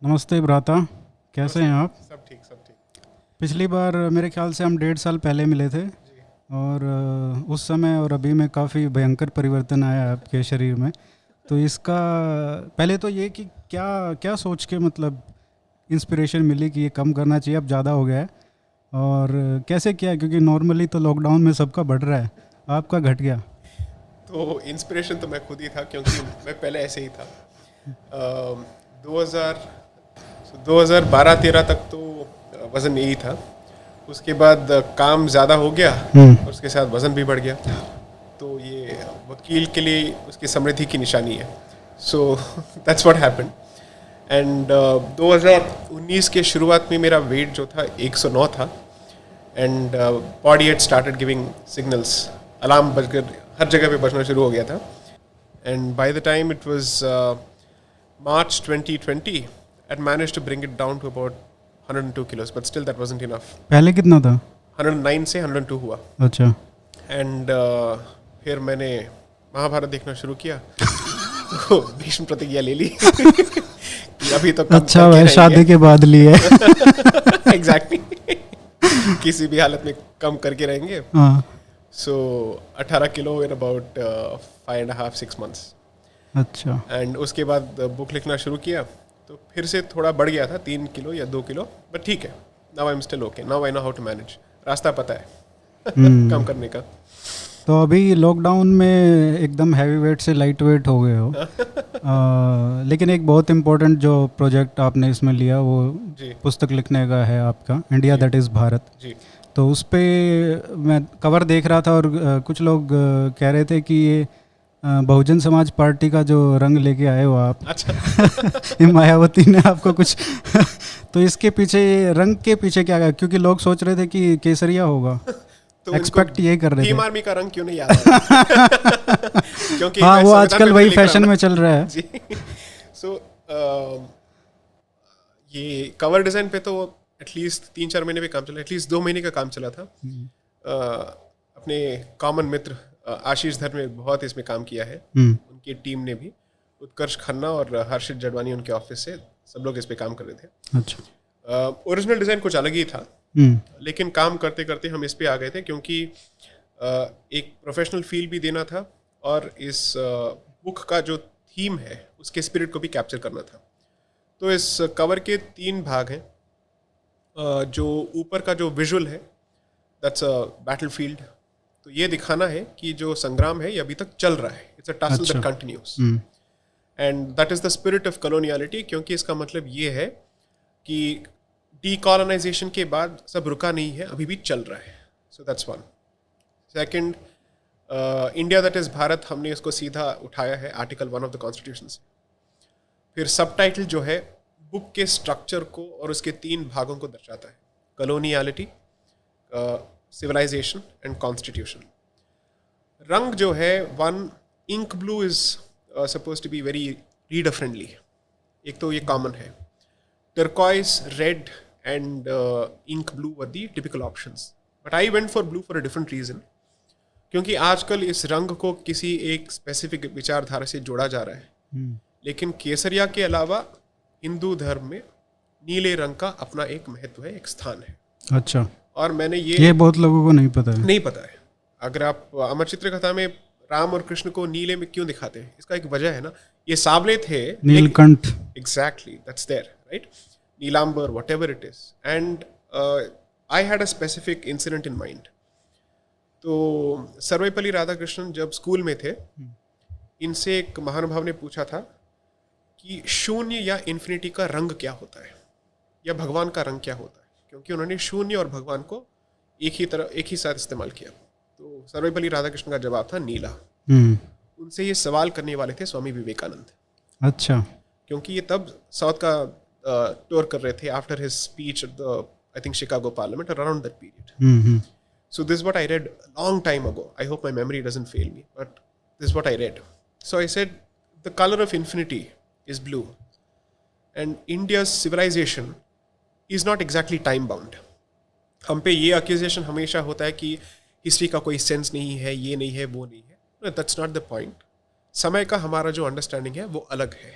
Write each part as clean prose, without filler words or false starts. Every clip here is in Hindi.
नमस्ते भ्राता, कैसे हैं आप? सब ठीक सब ठीक। पिछली बार मेरे ख्याल से हम 1.5 साल पहले मिले थे जी। और उस समय और अभी में काफ़ी भयंकर परिवर्तन आया है आपके शरीर में। तो इसका पहले तो ये कि क्या क्या सोच के मतलब इंस्पिरेशन मिली कि ये कम करना चाहिए, अब ज़्यादा हो गया है, और कैसे किया है? क्योंकि नॉर्मली तो लॉकडाउन में सबका बढ़ रहा है, आपका घट गया। तो इंस्पिरेशन तो मैं खुद ही था क्योंकि मैं पहले ऐसे ही था। 2000 2012-13 तक तो वज़न यही था। उसके बाद काम ज़्यादा हो गया और उसके साथ वज़न भी बढ़ गया। तो ये वकील के लिए उसकी समृद्धि की निशानी है। So that's what happened. And 2019 के शुरुआत में मेरा वेट जो था 109 था। And body had started giving signals, alarm बजकर हर जगह पे बजना शुरू हो गया था। And by the time it was March 2020, I'd managed to bring it down to about 102 kilos, but still that wasn't enough. पहले कितना था? 109 से 102 हुआ। अच्छा। एंड फिर मैंने महाभारत देखना शुरू किया। तो भीष्म प्रतिज्ञा ले ली कि अभी तो कम अच्छा, करके वह शादी के बाद ली है। रहेंगे। एग्जैक्टली। किसी भी हालत में कम करके रहेंगे। हाँ। सो 18 किलो इन अबाउट 5.5-6 months। अच्छा। एंड उसके बाद बुक लिखना शुरू किया तो फिर से थोड़ा बढ़ गया था, 3 किलो या 2 किलो, बट ठीक है। Now I am still okay, now I know how to manage. रास्ता पता है कम करने का। तो अभी लॉकडाउन में एकदम हैवी वेट से लाइट वेट हो गए हो। लेकिन एक बहुत इम्पोर्टेंट जो प्रोजेक्ट आपने इसमें लिया वो जी पुस्तक लिखने का है आपका, इंडिया दैट इज़ भारत। जी। तो उस पे मैं कवर देख रहा था और कुछ लोग कह रहे थे कि ये बहुजन समाज पार्टी का जो रंग लेके आए हो आप। अच्छा। ये मायावती ने आपको कुछ तो इसके पीछे, ये रंग के पीछे क्या है? क्योंकि लोग सोच रहे थे कि केसरिया होगा, तो एक्सपेक्ट ये कर रहे भीम थे। आर्मी का रंग क्यों नहीं याद आया? क्योंकि हाँ, मैं वो संविधान आजकल पे वही लिख रहा हूँ फैशन ना। में चल रहा है। जी। सो ये कवर डिजाइन पे तो एटलीस्ट 3-4 महीने पे काम चला, एटलीस्ट 2 महीने का काम चला था। अपने कॉमन मित्र आशीष धर ने बहुत इसमें काम किया है, उनकी टीम ने भी। उत्कर्ष खन्ना और हर्षित जडवानी उनके ऑफिस से सब लोग इस पे काम कर रहे थे। अच्छा। ओरिजिनल डिज़ाइन कुछ अलग ही था, लेकिन काम करते करते हम इस पे आ गए थे क्योंकि एक प्रोफेशनल फील भी देना था और इस बुक का जो थीम है उसके स्पिरिट को भी कैप्चर करना था। तो इस कवर के 3 भाग हैं। जो ऊपर का जो विजुअल है दैट्स अ बैटलफील्ड। तो ये दिखाना है कि जो संग्राम है ये अभी तक चल रहा है, it's a tussle that continuous. And that is the spirit of coloniality, क्योंकि इसका मतलब ये है कि डीकॉलोनाइजेशन के बाद सब रुका नहीं है, अभी भी चल रहा है। So that's one. Second, India that is Bharat, हमने इसको सीधा उठाया है आर्टिकल 1 ऑफ द कॉन्स्टिट्यूशन से। फिर सबटाइटल जो है बुक के स्ट्रक्चर को और उसके 3 भागों को दर्शाता है, कॉलोनियलिटी, सिविलाइजेशन एंड कॉन्स्टिट्यूशन। रंग जो है, one, ink blue is suppose to be very reader friendly. एक तो ये कॉमन है। Turquoise, red and ink blue were the typical options, but I went for blue for a different reason. क्योंकि आजकल इस रंग को किसी एक स्पेसिफिक विचारधारा से जोड़ा जा रहा है, लेकिन केसरिया के अलावा हिंदू धर्म में नीले रंग का अपना एक महत्व है, एक स्थान है। अच्छा। और मैंने ये बहुत लोगों को नहीं पता है। नहीं पता है। अगर आप अमर चित्र कथा में राम और कृष्ण को नीले में क्यों दिखाते हैं, इसका एक वजह है ना। ये सावले थे, Neelkanth. Exactly, that's there, right. Neelambar, whatever it is. And I had a specific incident in mind. तो सर्वेपल्ली राधाकृष्णन जब स्कूल में थे, इनसे एक महानुभाव ने पूछा था कि शून्य या इन्फिनिटी का रंग क्या होता है, या भगवान का रंग क्या होता है, क्योंकि उन्होंने शून्य और भगवान को एक ही साथ इस्तेमाल किया। तो सर्वेपल्ली राधाकृष्णन का जवाब था नीला। उनसे ये सवाल करने वाले थे स्वामी विवेकानंद। अच्छा। क्योंकि ये तब साउथ का टूर कर रहे थे after his speech at the, I think, Chicago parliament, around that period. So this is what I read long time ago. I hope my memory doesn't fail me, but this is what I read. So I said the color of infinity is blue, and India's civilization is not exactly time bound. हम पे ये accusation हमेशा होता है कि हिस्ट्री का कोई सेंस नहीं है, ये नहीं है, वो नहीं है। That's not the point. समय का हमारा जो अंडरस्टैंडिंग है वो अलग है।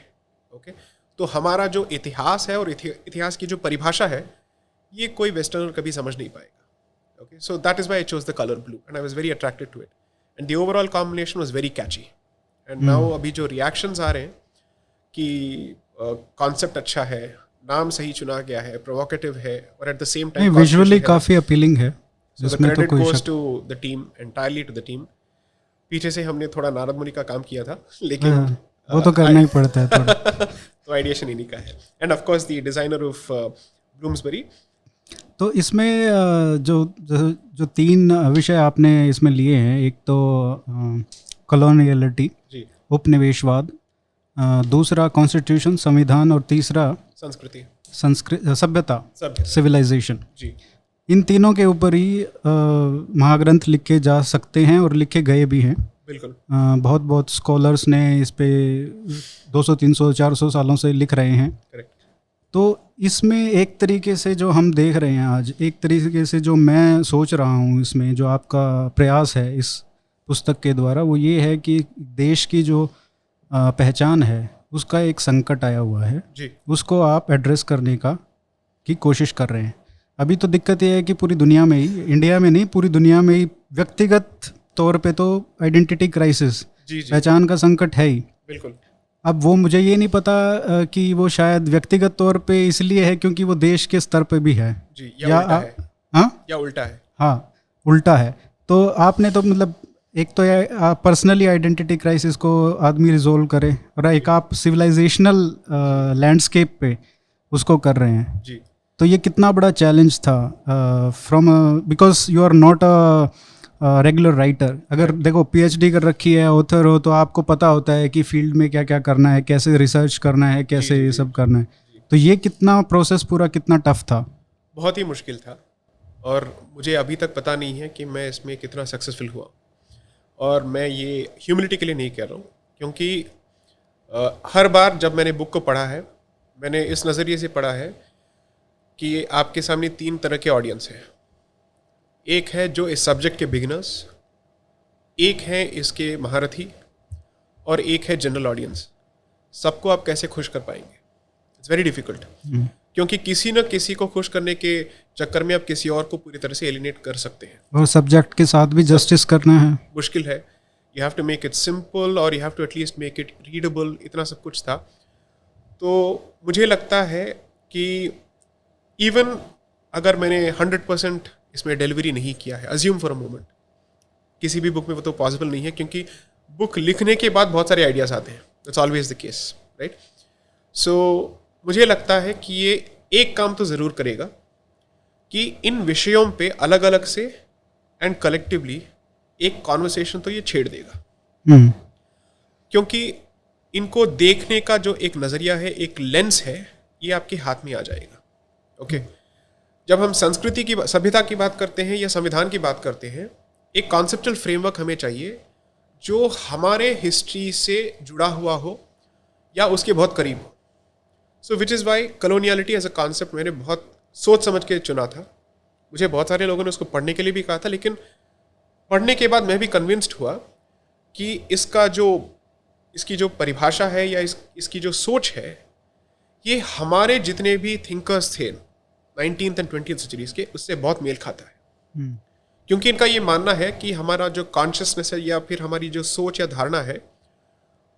ओके, तो हमारा जो इतिहास है और इतिहास की जो परिभाषा है, ये कोई वेस्टर्नर कभी समझ नहीं पाएगा. Okay, so that is why I chose the colour blue and I was very attracted to it and the overall combination was very catchy. And now अभी जो रिएक्शंस आ रहे हैं कि कॉन्सेप्ट अच्छा है, नाम सही चुना गया है, प्रोवोकेटिव है और at the same time visually काफी अपीलिंग है. So the credit goes to the team, entirely to the team. पीछे से हमने थोड़ा नारद मुनि का काम किया था, लेकिन वो तो करना ही पड़ता है थोड़ा. तो आइडिएशन इन्हीं का है. End of course the designer of Bloomsbury. तो इसमें जो 3 विषय आपने इसमें लिए हैं, एक तो कॉलोनियलिटी, उपनिवेशवाद, दूसरा कॉन्स्टिट्यूशन संविधान और तीसरा सभ्यता सिविलाइजेशन. जी, इन तीनों के ऊपर ही महाग्रंथ लिखे जा सकते हैं और लिखे गए भी हैं. बिल्कुल. बहुत बहुत स्कॉलर्स ने इस पे 200 300 400 सालों से लिख रहे हैं. करेक्ट. तो इसमें एक तरीके से जो हम देख रहे हैं आज, एक तरीके से जो मैं सोच रहा हूँ इसमें जो आपका प्रयास है इस पुस्तक के द्वारा, वो ये है कि देश की जो पहचान है उसका एक संकट आया हुआ है जी. उसको आप एड्रेस करने की कोशिश कर रहे हैं. अभी तो दिक्कत ये है कि पूरी दुनिया में ही, इंडिया में नहीं पूरी दुनिया में ही व्यक्तिगत तौर पे तो आइडेंटिटी क्राइसिस, पहचान का संकट है ही. बिल्कुल. अब वो मुझे ये नहीं पता कि वो शायद व्यक्तिगत तौर पे इसलिए है क्योंकि वो देश के स्तर पे भी है जी, या उल्टा है. हाँ, या उल्टा है. हाँ, उल्टा है. तो आपने तो मतलब एक तो आप पर्सनली आइडेंटिटी क्राइसिस को आदमी रिजोल्व करे और एक आप सिविलाइजेशनल लैंडस्केप पे उसको कर रहे हैं जी. तो ये कितना बड़ा चैलेंज था from, because you are not a regular writer. अगर देखो PhD कर रखी है, ऑथर हो, तो आपको पता होता है कि फील्ड में क्या क्या करना है, कैसे रिसर्च करना है, कैसे ये सब करना है. तो ये कितना प्रोसेस पूरा कितना टफ था? बहुत ही मुश्किल था और मुझे अभी तक पता नहीं है कि मैं इसमें कितना सक्सेसफुल हुआ. और मैं ये ह्यूमिलिटी के लिए नहीं कह रहा हूँ, क्योंकि हर बार जब मैंने बुक को पढ़ा है, मैंने इस नज़रिए से पढ़ा है कि आपके सामने 3 तरह के ऑडियंस हैं. एक है जो इस सब्जेक्ट के बिगिनर्स, एक है इसके महारथी और एक है जनरल ऑडियंस. सबको आप कैसे खुश कर पाएंगे? इट्स वेरी डिफिकल्ट, क्योंकि किसी न किसी को खुश करने के चक्कर में आप किसी और को पूरी तरह से एलिनेट कर सकते हैं. और सब्जेक्ट के साथ भी जस्टिस करना है, मुश्किल है. You have to make it simple और you have to at least make it readable. इतना सब कुछ था. तो मुझे लगता है कि इवन अगर मैंने 100% इसमें डिलीवरी नहीं किया है, अज्यूम फॉर अ मोमेंट, किसी भी बुक में वो तो पॉसिबल नहीं है, क्योंकि बुक लिखने के बाद बहुत सारे आइडियाज़ आते हैं. That's always the case, right? So मुझे लगता है कि ये एक काम तो ज़रूर करेगा कि इन विषयों पे अलग अलग से एंड कलेक्टिवली एक कॉन्वर्सेशन तो ये छेड़ देगा. क्योंकि इनको देखने का जो एक नज़रिया है, एक लेंस है, ये आपके हाथ में आ जाएगा. ओके. जब हम संस्कृति की, सभ्यता की बात करते हैं या संविधान की बात करते हैं, एक कॉन्सेप्चुअल फ्रेमवर्क हमें चाहिए जो हमारे हिस्ट्री से जुड़ा हुआ हो या उसके बहुत करीब हो. So which is why coloniality as a concept मैंने बहुत सोच समझ के चुना था. मुझे बहुत सारे लोगों ने उसको पढ़ने के लिए भी कहा था, लेकिन पढ़ने के बाद मैं भी कन्विंस्ड हुआ कि इसकी जो परिभाषा है या इसकी जो सोच है, ये हमारे जितने भी थिंकर्स थे 19th and 20th centuries के, उससे बहुत मेल खाता है. क्योंकि इनका ये मानना है कि हमारा जो कॉन्शियसनेस है या फिर हमारी जो सोच या धारणा है,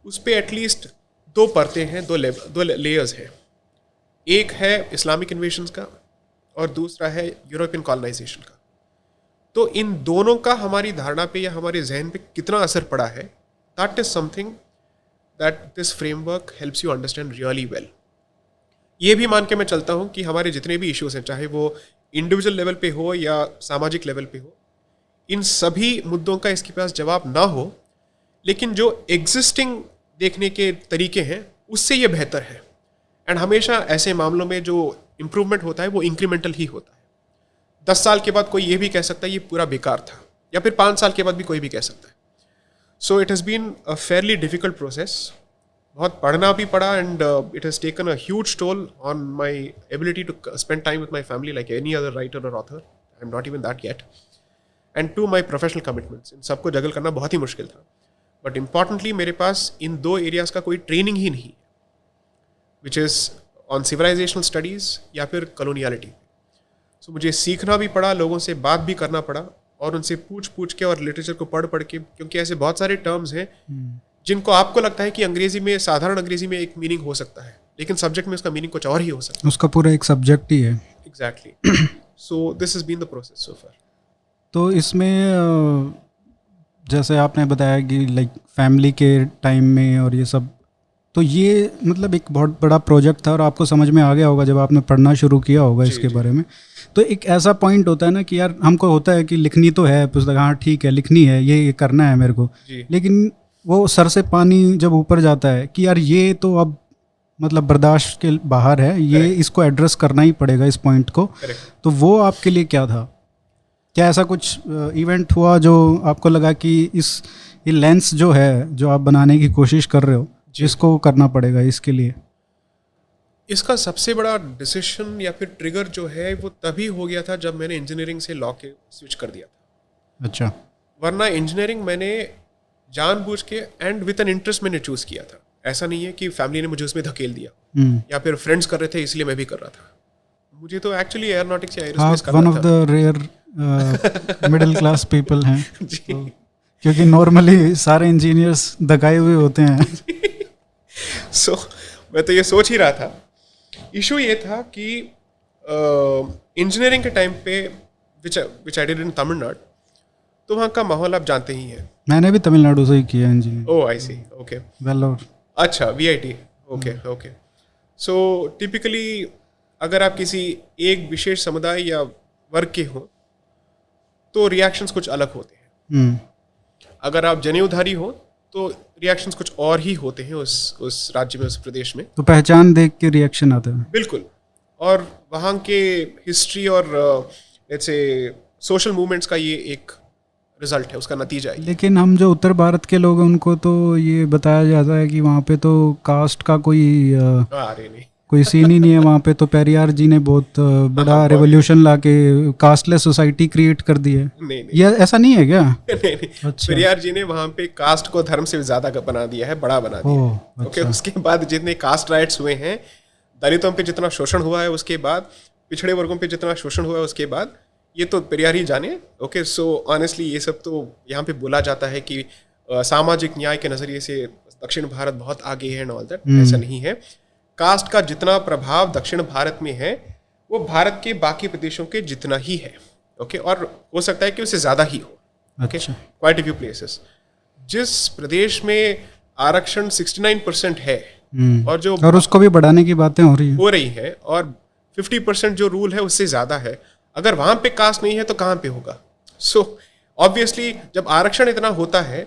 उस पर एटलीस्ट 2 परतें हैं, 2 लेयर्स हैं. एक है इस्लामिक इन्वेशंस का और दूसरा है यूरोपियन कॉलोनाइजेशन का. तो इन दोनों का हमारी धारणा पे या हमारे जहन पे कितना असर पड़ा है, that is something that this framework helps you understand really well. ये भी मान के मैं चलता हूँ कि हमारे जितने भी इश्यूज हैं, चाहे वो इंडिविजुअल लेवल पे हो या सामाजिक लेवल पे हो, इन सभी मुद्दों का इसके पास जवाब ना हो, लेकिन जो एग्जिस्टिंग देखने के तरीके हैं उससे ये बेहतर है. एंड हमेशा ऐसे मामलों में जो इम्प्रूवमेंट होता है वो इंक्रीमेंटल ही होता है. 10 साल के बाद कोई ये भी कह सकता है ये पूरा बेकार था, या फिर 5 साल के बाद भी कोई भी कह सकता है. So it has been a fairly difficult process. बहुत पढ़ना भी पड़ा and it has taken a huge toll on my ability to spend time with my family like any other writer और author. I am not even that yet. And to my professional commitments, इन सबको जगल करना बहुत ही मुश्किल था. बट इम्पॉर्टेंटली मेरे पास इन 2 एरियाज़ का कोई ट्रेनिंग ही नहीं. Which is on civilisational studies या फिर कॉलोनियलिटी। सो मुझे सीखना भी पड़ा, लोगों से बात भी करना पड़ा और उनसे पूछ के और लिटरेचर को पढ़ के, क्योंकि ऐसे बहुत सारे टर्म्स हैं जिनको आपको लगता है कि अंग्रेजी में, साधारण अंग्रेजी में एक मीनिंग हो सकता है, लेकिन सब्जेक्ट में उसका मीनिंग कुछ और ही हो सकता है। उसका पूरा एक सब्जेक्ट ही है। Exactly. So this has been the process so far. तो इसमें जैसे आपने बताया कि लाइक फैमिली के टाइम में और ये सब, तो ये मतलब एक बहुत बड़ा प्रोजेक्ट था और आपको समझ में आ गया होगा जब आपने पढ़ना शुरू किया होगा इसके बारे में। तो एक ऐसा पॉइंट होता है ना कि यार हमको होता है कि लिखनी तो है पुस्तक, हाँ ठीक है लिखनी है, ये करना है मेरे को, लेकिन वो सर से पानी जब ऊपर जाता है कि यार ये तो अब मतलब बर्दाश्त के बाहर है, ये इसको एड्रेस करना ही पड़ेगा इस पॉइंट को। तो वो आपके लिए क्या था? क्या ऐसा कुछ इवेंट हुआ जो आपको लगा कि ये लेंस जो है जो आप बनाने की कोशिश कर रहे हो, जिसको करना पड़ेगा इसके लिए? इसका सबसे बड़ा डिसीजन या फिर ट्रिगर जो है वो तभी हो गया था जब मैंने इंजीनियरिंग से लॉ के स्विच कर दिया था। अच्छा। वरना इंजीनियरिंग मैंने जानबूझ के एंड विद एन इंटरेस्ट मैंने चूज किया था। ऐसा नहीं है कि फैमिली ने मुझे उसमें धकेल दिया या फिर फ्रेंड्स कर रहे थे इसलिए मैं भी कर रहा था। मुझे तो एक्चुअली एयरोनॉटिक्स या एरोस्पेस करना था। One of the rare middle class people हैं तो, क्योंकि नॉर्मली सारे इंजीनियर्स धकाए हुए होते हैं। सो मैं तो ये सोच ही रहा था। इशू ये था कि इंजीनियरिंग के टाइम पे विच आई डिड इन तमिलनाडु, तो वहाँ का माहौल आप जानते ही हैं। मैंने भी तमिलनाडु से ही किया इंजीनियरिंग। ओह आई सी, ओके। वेलोर। अच्छा, VIT, ओके। सो टिपिकली अगर आप किसी एक विशेष समुदाय या वर्ग के हो तो रिएक्शंस कुछ अलग होते हैं। अगर आप जनेऊधारी हो तो रिएक्शंस कुछ और ही होते हैं उस राज्य में, उस प्रदेश में। तो पहचान देख के रिएक्शन आते हैं। बिल्कुल। और वहाँ के हिस्ट्री और लेट्स से सोशल मूवमेंट्स का ये एक रिजल्ट है, उसका नतीजा है। लेकिन हम जो उत्तर भारत के लोग हैं उनको तो ये बताया जाता है कि वहाँ पे तो कास्ट का अरे नहीं, कोई सीन ही नहीं है वहाँ पे। तो पेरियार जी ने बहुत बड़ा रेवोल्यूशन लाके कास्टलेस सोसाइटी क्रिएट कर दी है। नहीं, ये ऐसा नहीं है क्या? नहीं। अच्छा। पेरियार जी ने वहाँ पे कास्ट को धर्म से ज्यादा बना दिया है, बड़ा बना दिया है। अच्छा। ओके, उसके बाद जितने कास्ट राइट्स हुए हैं, दलितों पे जितना शोषण हुआ है उसके बाद, पिछड़े वर्गों पे जितना शोषण हुआ है उसके बाद, ये तो पेरियार ही जाने। ओके, सो ऑनेस्टली ये सब तो यहाँ पे बोला जाता है कि सामाजिक न्याय के नजरिए से दक्षिण भारत बहुत आगे है एंड ऑल दैट। ऐसा नहीं है। कास्ट का जितना प्रभाव दक्षिण भारत में है वो भारत के बाकी प्रदेशों के जितना ही है। ओके, और हो सकता है कि उससे ज्यादा ही हो। Okay, quite a few places. जिस प्रदेश में आरक्षण 69% है और उसको भी बढ़ाने की बातें हो रही है और 50% जो रूल है उससे ज्यादा है, अगर वहां पे कास्ट नहीं है तो कहां पे होगा? सो ऑब्वियसली जब आरक्षण इतना होता है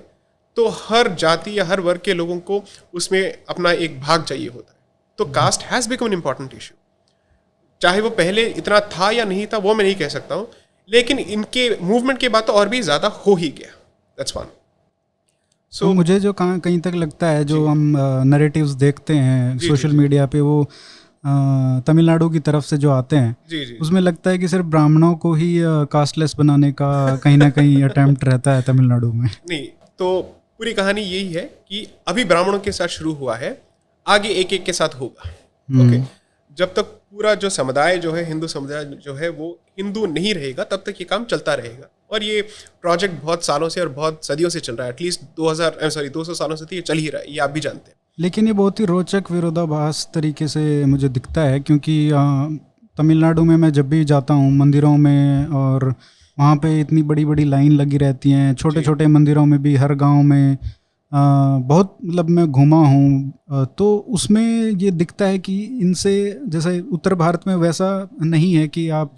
तो हर जाति या हर वर्ग के लोगों को उसमें अपना एक भाग चाहिए होता है। तो caste has become an important issue. चाहे वो पहले इतना था या नहीं था वो मैं नहीं कह सकता हूं, लेकिन इनके मूवमेंट के बाद तो और भी ज्यादा हो ही गया। That's one. तो मुझे जो कहीं तक लगता है, जो हम नैरेटिव्स देखते हैं सोशल मीडिया पे, वो तमिलनाडु की तरफ से जो आते हैं, उसमें लगता है कि सिर्फ ब्राह्मणों को ही कास्टलेस बनाने का कहीं ना कहीं अटेम्प्ट रहता है तमिलनाडु में। नहीं, तो पूरी कहानी यही है कि अभी ब्राह्मणों के साथ शुरू हुआ है, आगे एक एक के साथ होगा। ओके, जब तक पूरा जो समुदाय जो है, हिंदू समुदाय जो है वो हिंदू नहीं रहेगा, तब तक ये काम चलता रहेगा। और ये प्रोजेक्ट बहुत सालों से और बहुत सदियों से चल रहा है। एटलीस्ट 200 सालों से तो ये चल ही रहा है, ये आप भी जानते हैं। लेकिन ये बहुत ही रोचक विरोधाभास तरीके से मुझे दिखता है, क्योंकि तमिलनाडु में मैं जब भी जाता हूँ मंदिरों में, और वहाँ पे इतनी बड़ी बड़ी लाइन लगी रहती हैं, छोटे छोटे मंदिरों में भी, हर गांव में बहुत, मतलब मैं घूमा हूँ तो उसमें ये दिखता है कि इनसे, जैसे उत्तर भारत में वैसा नहीं है कि आप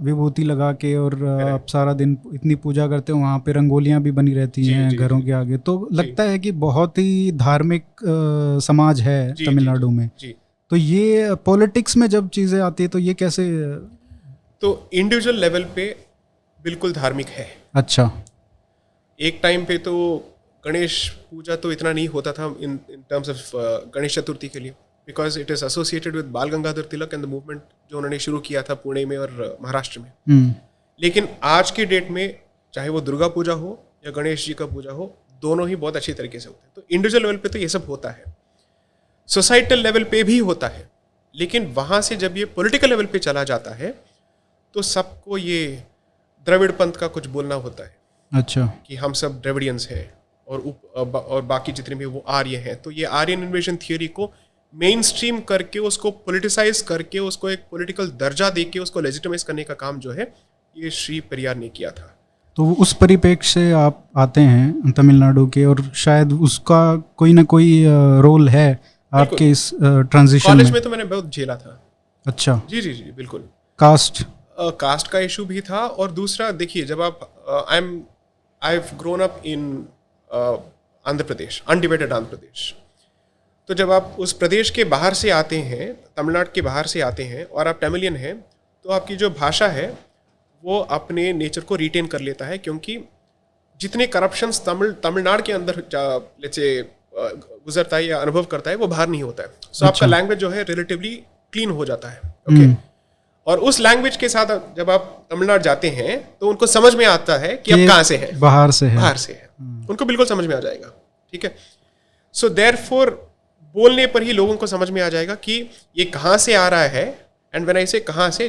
विभूति लगा के और आप सारा दिन इतनी पूजा करते हो। वहाँ पे रंगोलियाँ भी बनी रहती हैं घरों के आगे। तो लगता है कि बहुत ही धार्मिक समाज है तमिलनाडु में। तो ये पॉलिटिक्स में जब चीज़ें आती है तो ये कैसे? तो इंडिविजुअल लेवल पे बिल्कुल धार्मिक है। अच्छा। एक टाइम पे तो गणेश पूजा तो इतना नहीं होता था in terms of Ganesh Chaturthi के लिए, because it is associated with बाल Gangadhar Tilak and the movement जो उन्होंने शुरू किया था पुणे में और महाराष्ट्र में। लेकिन आज की डेट में चाहे वो दुर्गा पूजा हो या गणेश जी का पूजा हो, दोनों ही बहुत अच्छी तरीके से होते हैं। तो इंडिविजुअल लेवल पे तो ये सब होता है। सोसाइटल लेवल पे भी होता है, लेकिन वहाँ से जब ये पॉलिटिकल लेवल पे चला जाता है तो सबको ये द्रविड़ पंथ का कुछ बोलना होता है। अच्छा। कि हम सब द्रविडियंस हैं और बाकी जितने भी वो आर्य हैं। तो ये आर्यन इन्वेजन थियोरी को मेन स्ट्रीम करके, उसको पॉलिटिसाइज करके, उसको एक पॉलिटिकल दर्जा देके उसको लेजिटिमाइज करने का काम जो है ये श्री पेरियार ने किया था। तो उस परिप्रेक्ष्य से आप आते हैं तमिलनाडु के, और शायद उसका कोई ना कोई रोल है आपके इस ट्रांजिशन में। कॉलेज में तो मैंने बहुत झेला था। अच्छा। जी जी जी बिल्कुल। कास्ट का इशू भी था, और दूसरा देखिए, जब आप I have grown up in Andhra Pradesh, undivided Andhra Pradesh. तो जब आप उस प्रदेश के बाहर से आते हैं, तमिलनाडु के बाहर से आते हैं और आप तमिलियन हैं, तो आपकी जो भाषा है वो अपने नेचर को रिटेन कर लेता है, क्योंकि जितने करप्शंस तमिलनाडु के अंदर गुजरता है या अनुभव करता है वो बाहर नहीं होता है। सो आपका लैंग्वेज जो है रिलेटिवली क्लीन हो जाता है। ओके। और उस लैंग्वेज के साथ जब आप तमिलनाडु जाते हैं तो उनको समझ में आता है कि आप कहाँ से हैं। बाहर से है। उनको बिल्कुल समझ में आ जाएगा। ठीक है। सो देयरफॉर बोलने पर ही लोगों को समझ में आ जाएगा कि ये कहाँ से आ रहा है। एंड व्हेन आई से कहाँ से,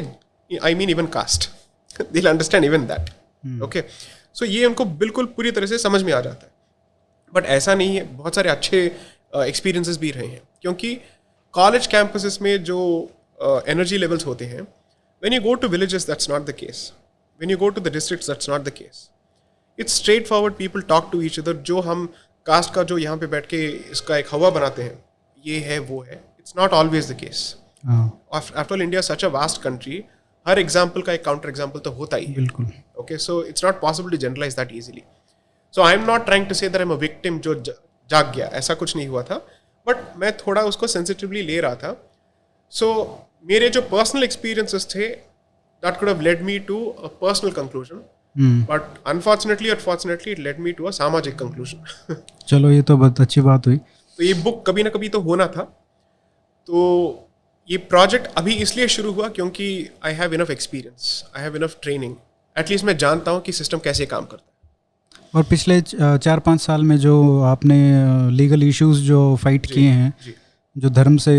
I mean even caste, they will understand even that. Okay. So ये उनको बिल्कुल पूरी तरह से समझ में आ जाता है। बट ऐसा नहीं है, बहुत सारे अच्छे एक्सपीरियंसेस भी रहे हैं, क्योंकि कॉलेज कैंपसेस में जो एनर्जी लेवल्स होते हैं, when you go to villages that's not the case, when you go to the districts that's not the case, it's straightforward, people talk to each other। जो हम कास्ट का जो यहाँ पे बैठ के इसका एक हवा बनाते हैं, ये है वो है, it's not always the case। after all, India is such a vast country, हर एग्जाम्पल का एक काउंटर एग्जाम्पल तो होता ही है। बिल्कुल। Okay. So it's not possible to generalise that easily. So I am not trying to say that I am a victim जो जाग गया, ऐसा कुछ नहीं हुआ था, बट मैं थोड़ा उसको सेंसिटिवली ले रहा था। सो मेरे जो पर्सनल एक्सपीरियंसेस थे, that could have led me to a personal conclusion, but unfortunately it led me to a सामाजिक कंक्लूजन। चलो, ये तो बहुत अच्छी बात हुई। तो ये बुक कभी ना कभी तो होना था। तो ये प्रोजेक्ट अभी इसलिए शुरू हुआ क्योंकि I have enough experience, I have enough training, at least मैं जानता हूँ कि सिस्टम कैसे काम करता है। और पिछले 4-5 साल में जो आपने लीगल इश्यूज जो फाइट किए हैं, जो धर्म से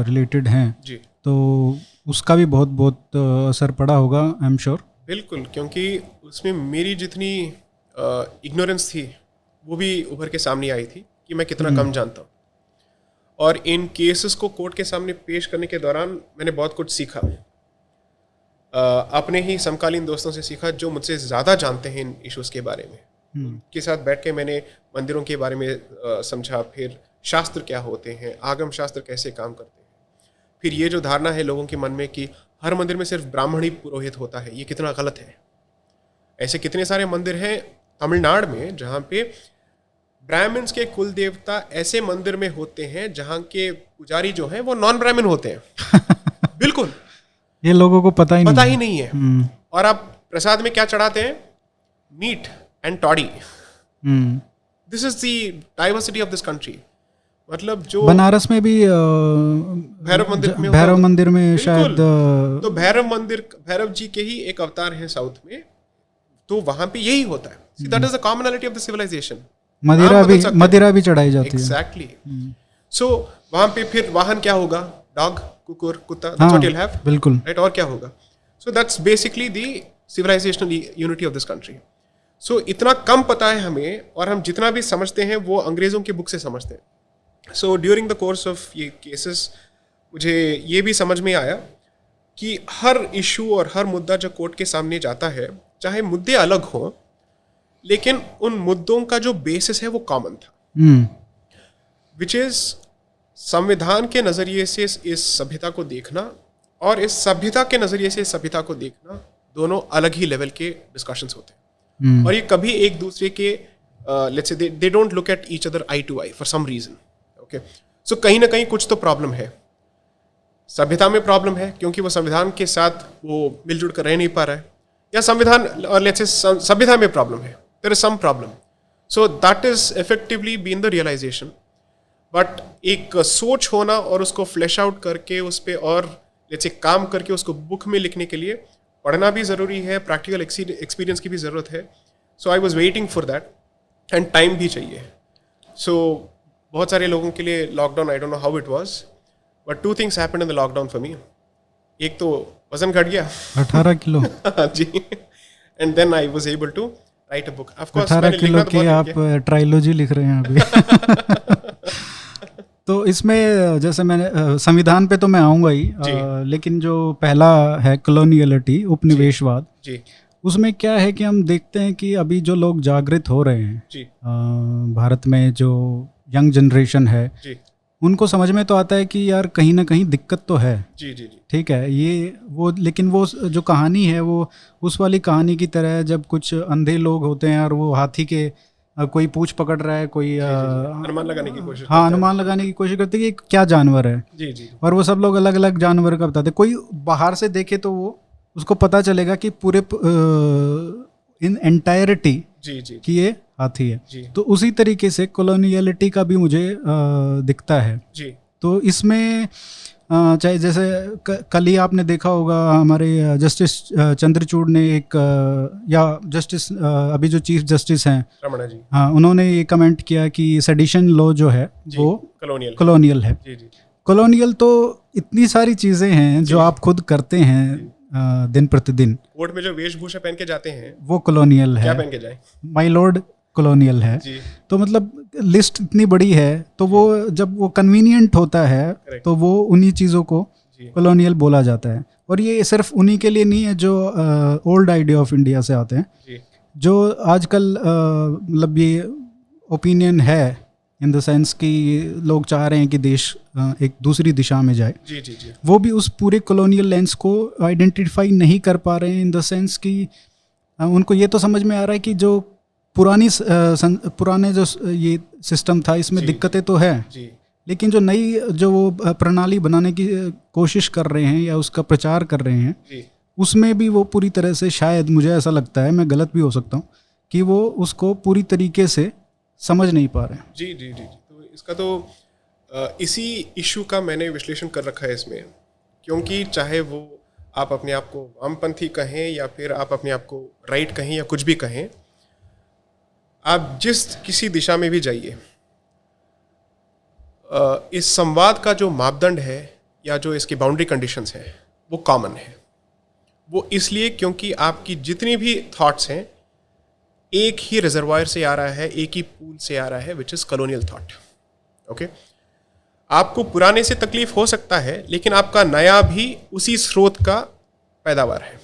रिलेटेड हैं, जी, तो उसका भी बहुत बहुत असर पड़ा होगा, आई एम श्योर। बिल्कुल, क्योंकि उसमें मेरी जितनी इग्नोरेंस थी वो भी उभर के सामने आई थी कि मैं कितना कम जानता हूँ। और इन केसेस को कोर्ट के सामने पेश करने के दौरान मैंने बहुत कुछ सीखा, अपने ही समकालीन दोस्तों से सीखा जो मुझसे ज़्यादा जानते हैं इन इश्यूज़ के बारे में। उनके साथ बैठ के मैंने मंदिरों के बारे में समझा, फिर शास्त्र क्या होते हैं, आगम शास्त्र कैसे काम करते हैं, फिर ये जो धारणा है लोगों के मन में कि हर मंदिर में सिर्फ ब्राह्मण ही पुरोहित होता है, ये कितना गलत है। ऐसे कितने सारे मंदिर हैं तमिलनाडु में जहाँ पे ब्राह्मण्स के कुल देवता ऐसे मंदिर में होते हैं जहाँ के पुजारी जो हैं वो नॉन ब्राह्मण होते हैं। बिल्कुल, ये लोगों को पता ही नहीं है। और आप प्रसाद में क्या चढ़ाते हैं? Meat and toddy. This is the diversity of this country. मतलब जो बनारस में भी भैरव मंदिर में शायद, तो भैरव जी के ही एक अवतार है साउथ में, तो वहां पे यही होता है। That is the commonality of the civilisation. मदिरा भी चढ़ाई जाती है। एग्जैक्टली। सो वहां पे फिर वाहन क्या होगा? डॉग, कुकुर, कुत्ता, that's what you will have. बिल्कुल, राइट। और क्या होगा? So that's basically the civilizational unity of this country. So इतना कम पता है हमें, और हम जितना भी समझते हैं वो अंग्रेजों की बुक से समझते हैं। So during the course of ये केसेस मुझे ये भी समझ में आया कि हर इशू और हर मुद्दा जो कोर्ट के सामने जाता है, चाहे मुद्दे अलग हों, लेकिन उन मुद्दों का जो बेसिस है वो कॉमन था, विच इज संविधान के नज़रिए से इस सभ्यता को देखना और इस सभ्यता के नज़रिए से इस सभ्यता को देखना, दोनों अलग ही लेवल के डिस्कशंस होते हैं। और ये कभी एक दूसरे के let's say they don't look at each other eye to eye for some reason. Okay. So कहीं ना कहीं कुछ तो प्रॉब्लम है, सभ्यता में प्रॉब्लम है क्योंकि वो संविधान के साथ वो मिलजुल कर रह नहीं पा रहा है, या संविधान और लेट्स से सभ्यता में प्रॉब्लम है, there is some problem. So that is effectively been the realisation. But एक सोच होना और उसको फ्लैश आउट करके उस पर और लेट्स से काम करके उसको बुक में लिखने के लिए पढ़ना भी ज़रूरी है, प्रैक्टिकल एक्सपीरियंस की भी ज़रूरत है। So I was waiting for that, and time भी चाहिए। सो बहुत सारे लोगों के लिए lockdown, I don't know how it was, but 2 things happened in the lockdown for me. एक तो वजन घट गया 18 किलो. जी. And then I was able to write a book. Of course 18 kilo की आप ट्रायोलॉजी लिख रहे हैं अभी. तो इसमें जैसे मैंने संविधान पे तो मैं आऊँगा ही, लेकिन जो पहला है कॉलोनियलिटी, उपनिवेशवाद, जी, उसमें क्या है कि हम देखते हैं कि अभी जो लोग जागृत हो रहे हैं जी, भारत में, जो यंग जनरेशन है, जी, उनको समझ में तो आता है कि यार कहीं ना कहीं दिक्कत तो है. जी, जी, जी, ठीक है, ये वो, लेकिन वो जो कहानी है वो उस वाली कहानी की तरह है जब कुछ अंधे लोग होते हैं और वो हाथी के कोई पूंछ पकड़ रहा है, कोई अनुमान लगाने की कोशिश हाँ, अनुमान लगाने की कोशिश करते हैं कि क्या जानवर है. जी, जी, और वो सब लोग अलग अलग जानवर का बताते. कोई बाहर से देखे तो वो उसको पता चलेगा कि पूरे इन एंटायरिटी जी, जी, कि ये हाथी है. जी, तो उसी तरीके से कॉलोनियलिटी का भी मुझे दिखता है. जी, तो इसमें चाहे जैसे कल ही आपने देखा होगा हमारे जस्टिस चंद्रचूड़ ने एक या जस्टिस अभी जो चीफ जस्टिस हैं रमणा जी, हाँ, उन्होंने ये कमेंट किया कि सेडिशन लॉ जो है वो कॉलोनियल है. जी, जी, कॉलोनियल तो इतनी सारी चीज़ें हैं जो आप खुद करते हैं दिन प्रतिदिन. कोर्ट में जो वेशभूषा पहन के जाते हैं वो कॉलोनियल है. क्या पहन के जाए? माय लॉर्ड कॉलोनियल है. जी, तो मतलब लिस्ट इतनी बड़ी है, तो वो जब वो कन्वीनियंट होता है Correct. तो वो उन्हीं चीज़ों को जी, कॉलोनियल बोला जाता है. और ये सिर्फ उन्हीं के लिए नहीं है जो ओल्ड आइडिया ऑफ इंडिया से आते हैं, जी, जो आजकल मतलब ये ओपिनियन है इन द सेंस कि लोग चाह रहे हैं कि देश एक दूसरी दिशा में जाए. जी, जी, जी, वो भी उस पूरे कॉलोनियल लेंस को आइडेंटिफाई नहीं कर पा रहे हैं, इन द सेंस कि उनको ये तो समझ में आ रहा है कि जो पुराने जो ये सिस्टम था इसमें जी, दिक्कतें तो है, जी, लेकिन जो नई जो वो प्रणाली बनाने की कोशिश कर रहे हैं या उसका प्रचार कर रहे हैं, जी, उसमें भी वो पूरी तरह से, शायद मुझे ऐसा लगता है, मैं गलत भी हो सकता हूँ, कि वो उसको पूरी तरीके से समझ नहीं पा रहे हैं. जी, जी, जी. तो इसका तो इसी इशू का मैंने विश्लेषण कर रखा है इसमें, क्योंकि चाहे वो आप अपने आप को वामपंथी कहें या फिर आप अपने आप को राइट कहें या कुछ भी कहें, आप जिस किसी दिशा में भी जाइए, इस संवाद का जो मापदंड है या जो इसकी बाउंड्री कंडीशंस हैं वो कॉमन है. वो इसलिए क्योंकि आपकी जितनी भी थॉट्स हैं एक ही रिजर्वायर से आ रहा है, एक ही पूल से आ रहा है, which is colonial thought. Okay, आपको पुराने से तकलीफ हो सकता है, लेकिन आपका नया भी उसी स्रोत का पैदावार है,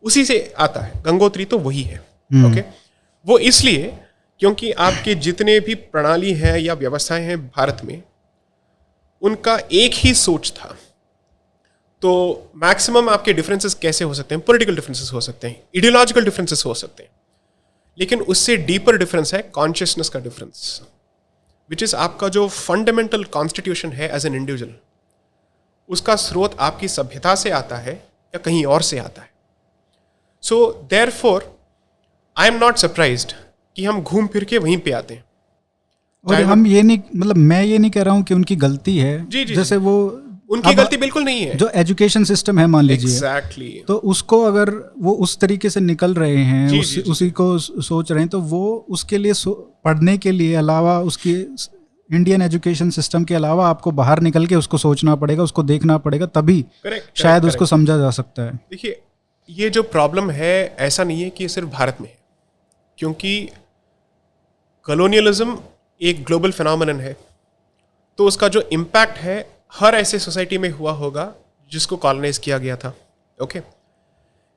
उसी से आता है. गंगोत्री तो वही है. ओके, वो इसलिए क्योंकि आपके जितने भी प्रणाली हैं या व्यवस्थाएं हैं भारत में, उनका एक ही सोच था. तो मैक्सिमम आपके डिफरेंसेस कैसे हो सकते हैं? पॉलिटिकल डिफरेंसेस हो सकते हैं, आइडियोलॉजिकल डिफरेंसेस हो सकते हैं, लेकिन उससे डीपर डिफरेंस है कॉन्शियसनेस का डिफरेंस, विच इज़ आपका जो फंडामेंटल कॉन्स्टिट्यूशन है एज एन इंडिविजुअल, उसका स्रोत आपकी सभ्यता से आता है या कहीं और से आता है. So therefore I am not surprised कि हम घूम फिर के वहीं पे आते हैं. और हम ये नहीं, मतलब मैं ये नहीं कह रहा हूँ कि उनकी गलती है. जी, जी, जैसे वो उनकी गलती बिल्कुल नहीं है. जो एजुकेशन सिस्टम है मान लीजिए, एग्जैक्टली, तो उसको अगर वो उस तरीके से निकल रहे हैं, जी, जी, जी, उसी को सोच रहे हैं, तो वो उसके लिए पढ़ने के लिए अलावा, उसकी इंडियन एजुकेशन सिस्टम के अलावा आपको बाहर निकल के उसको सोचना पड़ेगा, उसको देखना पड़ेगा, तभी शायद उसको समझा जा सकता है. देखिए, ये जो प्रॉब्लम है, ऐसा नहीं है कि ये सिर्फ भारत में है, क्योंकि कॉलोनियलिज्म एक ग्लोबल फिनोमेनन है. तो उसका जो इम्पैक्ट है हर ऐसे सोसाइटी में हुआ होगा जिसको कॉलोनाइज किया गया था. ओके,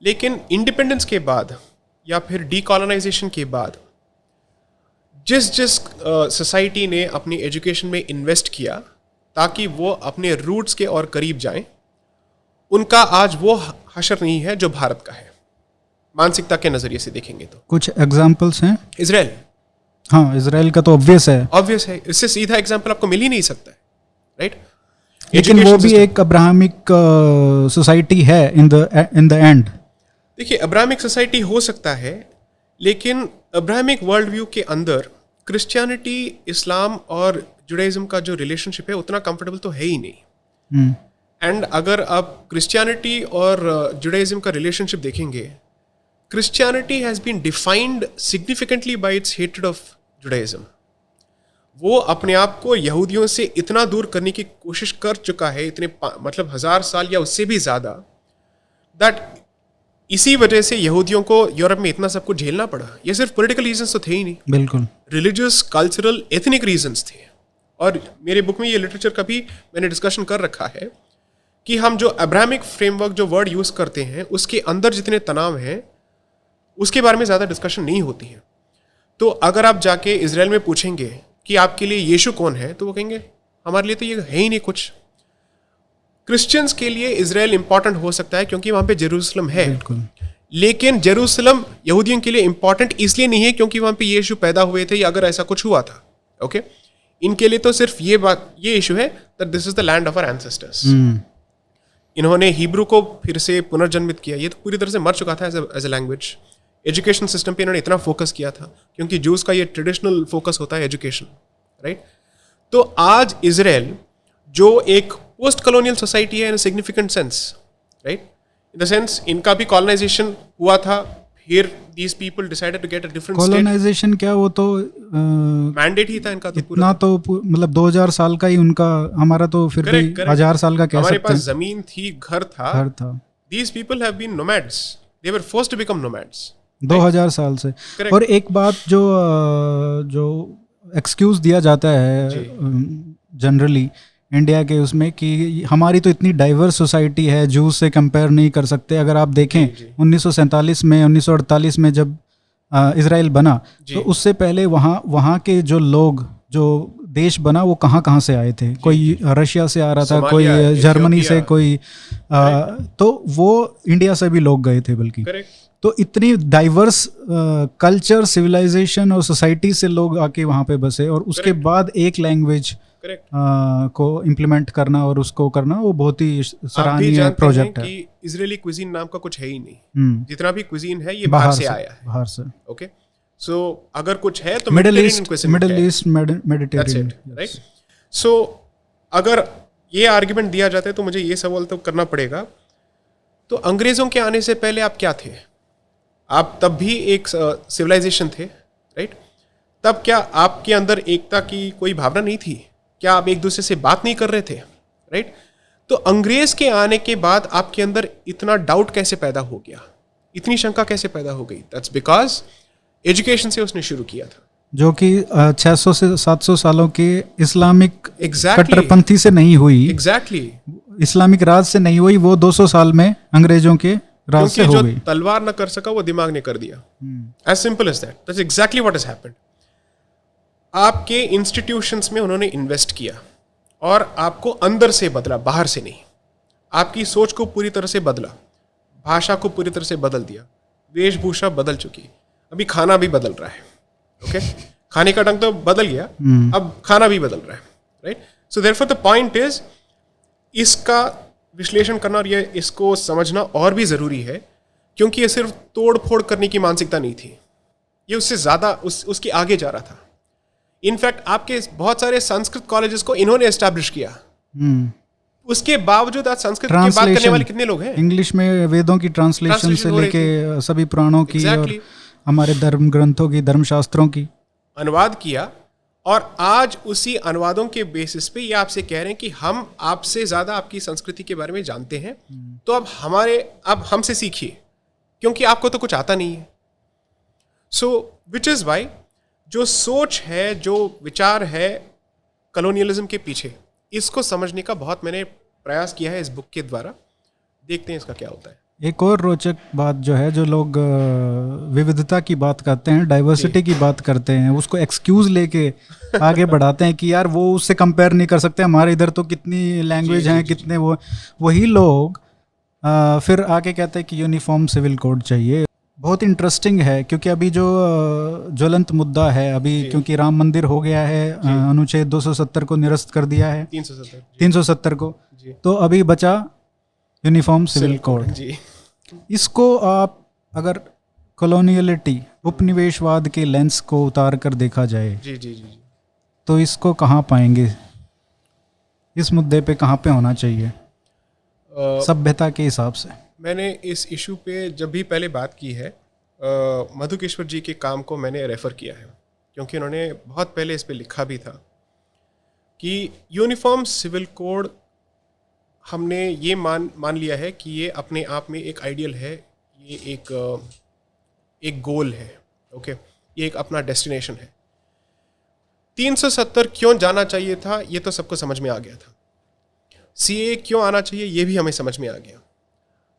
लेकिन इंडिपेंडेंस के बाद या फिर डीकॉलोनाइजेशन के बाद जिस सोसाइटी ने अपनी एजुकेशन में इन्वेस्ट किया ताकि वो अपने रूट्स के और करीब जाएं, उनका आज वो हशर नहीं है जो भारत का है. मानसिकता के नजरिए से देखेंगे तो कुछ एग्जाम्पल्स हैं. इजराइल, हाँ, इजराइल का तो ऑब्वियस है, इससे सीधा एग्जाम्पल आपको मिल ही नहीं सकता है, राइट? लेकिन वो भी एक अब्राहमिक सोसाइटी है इन द एंड. देखिए, अब्राहमिक सोसाइटी हो सकता है, लेकिन अब्राहमिक वर्ल्ड व्यू के अंदर क्रिश्चियनिटी, इस्लाम और जुडाइज्म का जो रिलेशनशिप है उतना कंफर्टेबल तो है ही नहीं. एंड अगर आप क्रिश्चियनिटी और जुडाइज्म का रिलेशनशिप देखेंगे, Christianity has been defined significantly by its hatred of Judaism. वो अपने आप को यहूदियों से इतना दूर करने की कोशिश कर चुका है, इतने मतलब 1000 साल या उससे भी ज़्यादा, दैट इसी वजह से यहूदियों को यूरोप में इतना सब कुछ झेलना पड़ा। ये सिर्फ पॉलिटिकल रीजंस तो थे ही नहीं, बिल्कुल रिलीजियस, कल्चरल, एथनिक रीजंस थे। और मेरे बुक में ये लिटरेचर का भी मैंने डिस्कशन कर रखा है कि हम जो अब्राहमिक फ्रेमवर्क जो वर्ड यूज़ करते हैं उसके अंदर जितने तनाव हैं उसके बारे में ज़्यादा डिस्कशन नहीं होती है। तो अगर आप जाके इजराइल में पूछेंगे कि आपके लिए यीशु कौन है, तो वो कहेंगे हमारे लिए तो ये है ही नहीं कुछ। क्रिश्चियंस के लिए इजराइल इंपॉर्टेंट हो सकता है क्योंकि वहाँ पे जेरूसलम है, लेकिन जेरूसलम यहूदियों के लिए इंपॉर्टेंट इसलिए नहीं है क्योंकि वहाँ पे यीशु पैदा हुए थे या अगर ऐसा कुछ हुआ था। ओके, इनके लिए तो सिर्फ ये इशू है that this is the land of our ancestors. इन्होंने हिब्रू को फिर से पुनर्जन्मित किया। ये तो पूरी तरह से मर चुका था as a language. Education system पे इन्होंने इतना फोकस किया था क्योंकि जूस का ये ट्रेडिशनल फोकस होता है एजुकेशन, राइट। तो आज इजराइल जो एक पोस्ट कॉलोनियल सोसाइटी है in significant sense, right, in the sense इनका भी कॉलोनाइजेशन हुआ था, फिर these people decided to get a different state. Colonisation क्या, वो तो मैंडेट ही था इनका तो इतना तो मतलब 2000 साल का ही उनका, हमारा तो फिर भी 1000 साल का कह सकते हैं। हमारे पास जमीन थी, घर था। These people have been nomads, they were forced to become nomads 2000 साल से। और एक बात जो एक्सक्यूज दिया जाता है जनरली इंडिया के उसमें कि हमारी तो इतनी डाइवर्स सोसाइटी है, जूस से कंपेयर नहीं कर सकते। अगर आप देखें 1947 में 1948 में जब इजराइल बना तो उससे पहले वहाँ के जो लोग, जो देश बना, वो कहाँ से आए थे। कोई रशिया से आ रहा था, कोई जर्मनी से, कोई तो वो इंडिया से भी लोग गए थे बल्कि। तो इतनी डाइवर्स कल्चर, सिविलाइजेशन और सोसाइटी से लोग आके वहाँ पे बसे, और उसके बाद एक लैंग्वेज को इम्प्लीमेंट करना और उसको करना, वो बहुत ही सराहनीय प्रोजेक्ट है। इजरायली क्विजीन नाम का कुछ है ही नहीं। जितना भी क्विजीन है ये बाहर से आया है, बाहर से। ओके, सो अगर कुछ है तो मिडिल ईस्ट मेडिटेरियन, राइट। सो अगर ये आर्ग्यूमेंट दिया जाता है तो मुझे ये सवाल तो करना पड़ेगा, तो अंग्रेजों के आने से पहले आप क्या थे? आप तब भी एक सिविलाइजेशन थे, राइट। तब क्या आपके अंदर एकता की कोई भावना नहीं थी? क्या आप एक दूसरे से बात नहीं कर रहे थे, राइट। तो अंग्रेज के आने के बाद आपके अंदर इतना डाउट कैसे पैदा हो गया, इतनी शंका कैसे पैदा हो गई? दैट्स बिकॉज एजुकेशन से उसने शुरू किया था, जो कि 600 से 700 सालों के इस्लामिक Exactly. कट्टरपंथी से नहीं हुई। एग्जैक्टली इस्लामिक राज से नहीं हुई, वो 200 साल में अंग्रेजों के राज से हो गई। जो तलवार न कर सका वो दिमाग ने कर दिया। As simple as that. That's exactly what has happened. आपके इंस्टीट्यूशंस में उन्होंने इन्वेस्ट किया और आपको अंदर से बदला, बाहर से नहीं। आपकी सोच को पूरी तरह से बदला, भाषा को पूरी तरह से बदल दिया, वेशभूषा बदल चुकी, अभी खाना भी बदल रहा है। ओके, खाने का ढंग तो बदल गया, अब खाना भी बदल रहा है, right. So therefore the point is, इसका विश्लेषण करना और ये इसको समझना और भी ज़रूरी है, क्योंकि ये सिर्फ तोड़ फोड़ करने की मानसिकता नहीं थी, ये उससे ज़्यादा उसके आगे जा रहा था। इनफैक्ट आपके बहुत सारे संस्कृत कॉलेजेस को इन्होंने एस्टैब्लिश किया। उसके बावजूद आज संस्कृत की बात करने वाले कितने लोग हैं? इंग्लिश में वेदों की ट्रांसलेशन से लेके सभी पुराणों की और हमारे धर्म ग्रंथों की, धर्मशास्त्रों की अनुवाद किया, और आज उसी अनुवादों के बेसिस पे ये आपसे कह रहे हैं कि हम आपसे ज़्यादा आपकी संस्कृति के बारे में जानते हैं, तो अब हमसे सीखिए, क्योंकि आपको तो कुछ आता नहीं है। सो विच इज़ वाई जो सोच है, जो विचार है कॉलोनियलिज्म के पीछे, इसको समझने का बहुत मैंने प्रयास किया है इस बुक के द्वारा। देखते हैं इसका क्या होता है। एक और रोचक बात जो है, जो लोग विविधता की बात करते हैं, डाइवर्सिटी की बात करते हैं, उसको एक्सक्यूज लेके आगे बढ़ाते हैं कि यार वो उससे कंपेयर नहीं कर सकते, हमारे इधर तो कितनी लैंग्वेज हैं, कितने वही लोग फिर आके कहते हैं कि यूनिफॉर्म सिविल कोड चाहिए। बहुत इंटरेस्टिंग है, क्योंकि अभी जो ज्वलंत मुद्दा है अभी, क्योंकि राम मंदिर हो गया है, अनुच्छेद 270 को निरस्त कर दिया है, 370 को, तो अभी बचा यूनिफॉर्म सिविल कोड। इसको आप अगर कॉलोनियलिटी, उपनिवेशवाद के लेंस को उतार कर देखा जाए, तो इसको कहाँ पाएंगे? इस मुद्दे पे कहाँ पे होना चाहिए सभ्यता के हिसाब से? मैंने इस इशू पे जब भी पहले बात की है, मधुकेश्वर जी के काम को मैंने रेफ़र किया है, क्योंकि उन्होंने बहुत पहले इस पे लिखा भी था। कि यूनिफॉर्म सिविल कोड हमने ये मान लिया है कि ये अपने आप में एक आइडियल है, ये एक गोल है, ओके, ये एक अपना डेस्टिनेशन है। 370 क्यों जाना चाहिए था ये तो सबको समझ में आ गया था। सीए क्यों आना चाहिए ये भी हमें समझ में आ गया।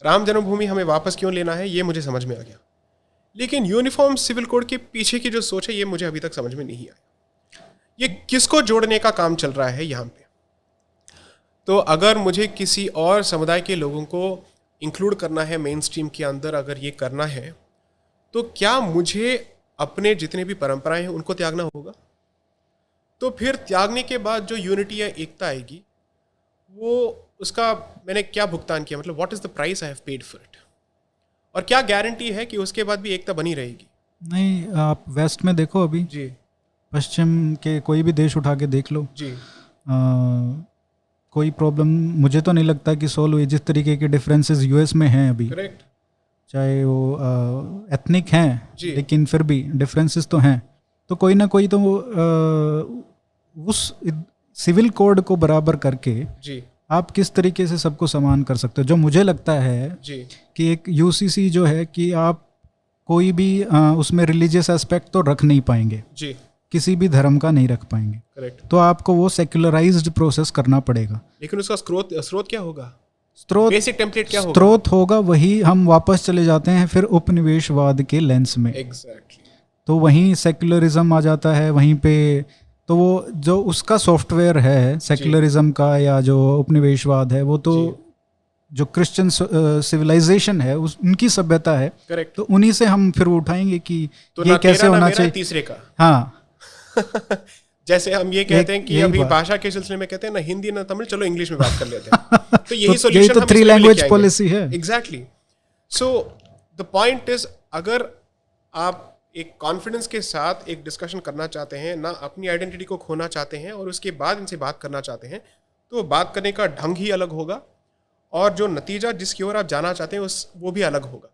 राम जन्मभूमि हमें वापस क्यों लेना है ये मुझे समझ में आ गया। लेकिन यूनिफॉर्म सिविल कोड के पीछे की जो सोच है ये मुझे अभी तक समझ में नहीं आया। ये किसको जोड़ने का काम चल रहा है यहाँ पे? तो अगर मुझे किसी और समुदाय के लोगों को इंक्लूड करना है मेन स्ट्रीम के अंदर, अगर ये करना है तो क्या मुझे अपने जितने भी परंपराएं हैं उनको त्यागना होगा? तो फिर त्यागने के बाद जो यूनिटी या एकता आएगी वो उसका मैंने क्या भुगतान किया, मतलब what is the price I have paid for it, और क्या गारंटी है कि उसके बाद भी एकता बनी रहेगी? नहीं, आप वेस्ट में देखो, अभी जी, पश्चिम के कोई भी देश उठा के देख लो जी, कोई प्रॉब्लम मुझे तो नहीं लगता कि सॉल्व हुई। जिस तरीके के डिफरेंसेस यूएस में हैं अभी, करेक्ट, चाहे वो एथनिक हैं जी, लेकिन फिर भी डिफरेंसेस तो हैं, तो कोई ना कोई तो उस सिविल कोड को बराबर करके जी, आप किस तरीके से सबको समान कर सकते हो। जो मुझे लगता है जी, कि एक यूसीसी जो है कि आप कोई भी उसमें रिलीजियस एस्पेक्ट तो रख नहीं पाएंगे, जी, किसी भी धर्म का नहीं रख पाएंगे, करेक्ट। तो आपको वो सेक्युलराइज्ड प्रोसेस करना पड़ेगा। लेकिन उसका स्रोत क्या होगा? स्रोत बेसिक टेम्पलेट क्या होगा? स्रोत होगा वही, हम वापस चले जाते हैं फिर उपनिवेशवाद के लेंस में, एग्जैक्टली, तो वहीं सेक्युलरिज्म आ जाता है वहीं पे। तो वो जो उसका सॉफ्टवेयर है सेक्युलरिज्म का या जो उपनिवेशवाद है, वो तो जो क्रिश्चियन सिविलाइजेशन है उनकी सभ्यता है, करेक्ट। तो उन्हीं से हम फिर उठाएंगे कि तो ये कैसे होना चाहिए। तीसरे का, हाँ जैसे हम ये कहते हैं कि अभी भाषा के सिलसिले में कहते हैं ना हिंदी ना तमिल, चलो इंग्लिश में बात कर लेते हैं। तो यही सोल्यूशन तो 3 लैंग्वेज पॉलिसी है। Exactly. So the point is, अगर आप एक कॉन्फिडेंस के साथ एक डिस्कशन करना चाहते हैं, ना अपनी आइडेंटिटी को खोना चाहते हैं और उसके बाद इनसे बात करना चाहते हैं, तो बात करने का ढंग ही अलग होगा और जो नतीजा जिसकी ओर आप जाना चाहते हैं वो भी अलग होगा।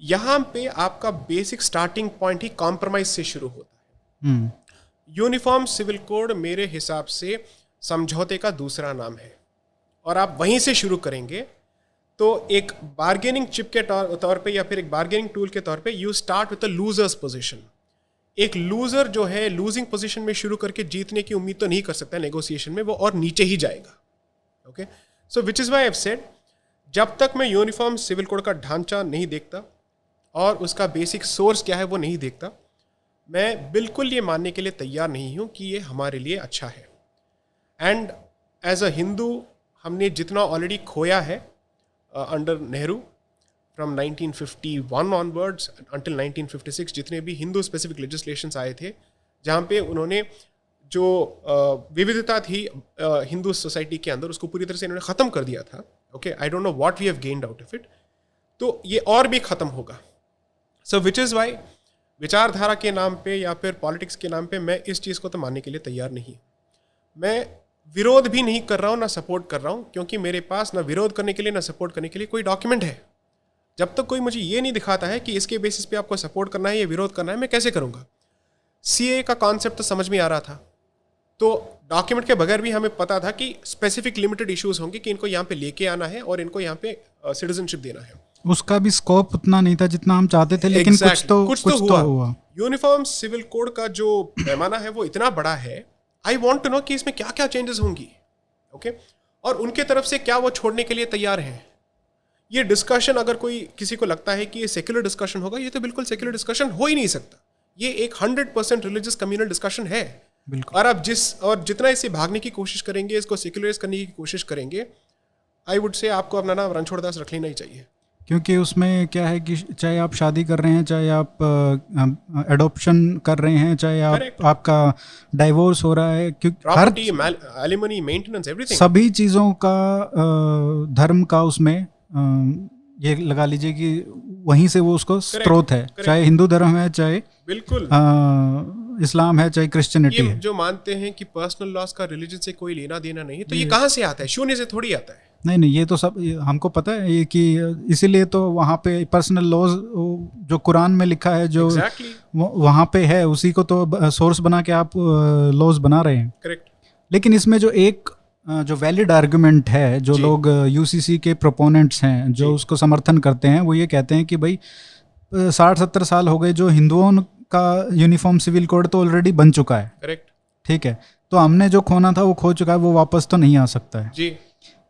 यहाँ पे आपका बेसिक स्टार्टिंग पॉइंट ही कॉम्प्रोमाइज से शुरू होता है। यूनिफॉर्म सिविल कोड मेरे हिसाब से समझौते का दूसरा नाम है और आप वहीं से शुरू करेंगे तो एक बार्गेनिंग चिप के तौर पे या फिर एक बार्गेनिंग टूल के तौर पे you start with a losers position. एक लूजर जो है लूजिंग पोजीशन में शुरू करके जीतने की उम्मीद तो नहीं कर सकता नेगोशिएशन में, वो और नीचे ही जाएगा। Okay, so which is why I have said, जब तक मैं यूनिफॉर्म सिविल कोड का ढांचा नहीं देखता और उसका बेसिक सोर्स क्या है वो नहीं देखता, मैं बिल्कुल ये मानने के लिए तैयार नहीं हूँ कि ये हमारे लिए अच्छा है। एंड एज अ हिंदू हमने जितना ऑलरेडी खोया है under Nehru from 1951 onwards until 1956, जितने भी हिंदू स्पेसिफिक लेजिस्लेशंस आए थे जहाँ पे उन्होंने जो विविधता थी हिंदू सोसाइटी के अंदर उसको पूरी तरह से इन्होंने ख़त्म कर दिया था। Okay, I don't know what we have gained out of it, तो ये और भी ख़त्म होगा। सो विच इज़ वाई विचारधारा के नाम पे या फिर पॉलिटिक्स के नाम पे मैं इस चीज़ को तो मानने के लिए तैयार नहीं। मैं विरोध भी नहीं कर रहा हूँ ना सपोर्ट कर रहा हूँ, क्योंकि मेरे पास ना विरोध करने के लिए ना सपोर्ट करने के लिए कोई डॉक्यूमेंट है। जब तक कोई मुझे ये नहीं दिखाता है कि इसके बेसिस पे आपको सपोर्ट करना है या विरोध करना है, मैं कैसे करूँगा? सीए का कॉन्सेप्ट तो समझ में आ रहा था, तो डॉक्यूमेंट के बगैर भी हमें पता था कि स्पेसिफिक लिमिटेड इश्यूज होंगे कि इनको यहाँ पे लेके आना है और इनको यहाँ पे सिटीजनशिप देना है। उसका भी स्कोप उतना नहीं था जितना हम चाहते थे, लेकिन कुछ तो हुआ। यूनिफॉर्म सिविल कोड का जो पैमाना है वो इतना बड़ा है, आई वॉन्ट टू नो कि इसमें क्या क्या चेंजेस होंगी। ओके, और उनके तरफ से क्या वो छोड़ने के लिए तैयार हैं। ये डिस्कशन अगर कोई किसी को लगता है कि ये सेक्युलर डिस्कशन होगा, ये तो बिल्कुल सेक्युलर डिस्कशन हो ही नहीं सकता। ये एक 100% रिलीजियस कम्युनल डिस्कशन है। और आप जितना इसे भागने की कोशिश करेंगे, इसको सेक्युलराइज करने की कोशिश करेंगे, आई वुड से आपको अपना नाम रणछोड़दास रख लेना ही चाहिए। क्योंकि उसमें क्या है कि चाहे आप शादी कर रहे हैं, चाहे आप एडॉप्शन कर रहे हैं, चाहे आपका डाइवोर्स हो रहा है, प्रॉपर्टी, एलिमनी, मेंटेनेंस, एवरीथिंग, सभी चीज़ों का धर्म का उसमें ये लगा लीजिए कि वहीं से वो उसको स्रोत है। चाहे हिंदू धर्म है, चाहे बिल्कुल इस्लाम है, चाहे क्रिश्चियनिटी है। जो मानते हैं कि पर्सनल लॉस का रिलीजन से कोई लेना देना नहीं, तो ये कहाँ से आता है? शून्य से थोड़ी आता है। नहीं, ये तो सब हमको पता है ये कि इसीलिए तो वहाँ पे पर्सनल लॉज जो कुरान में लिखा है, जो वहाँ पे है, उसी को तो सोर्स बना के आप लॉज बना रहे हैं। करेक्ट। लेकिन इसमें जो एक जो वैलिड आर्गुमेंट है, जो जी। लोग यूसीसी के प्रोपोनेंट्स हैं, जो जी। उसको समर्थन करते हैं, वो ये कहते हैं कि भाई 60-70 साल हो गए, जो हिंदुओं का यूनिफॉर्म सिविल कोड तो ऑलरेडी बन चुका है, करेक्ट। ठीक है, तो हमने जो खोना था वो खो चुका है, वो वापस तो नहीं आ सकता है। जी।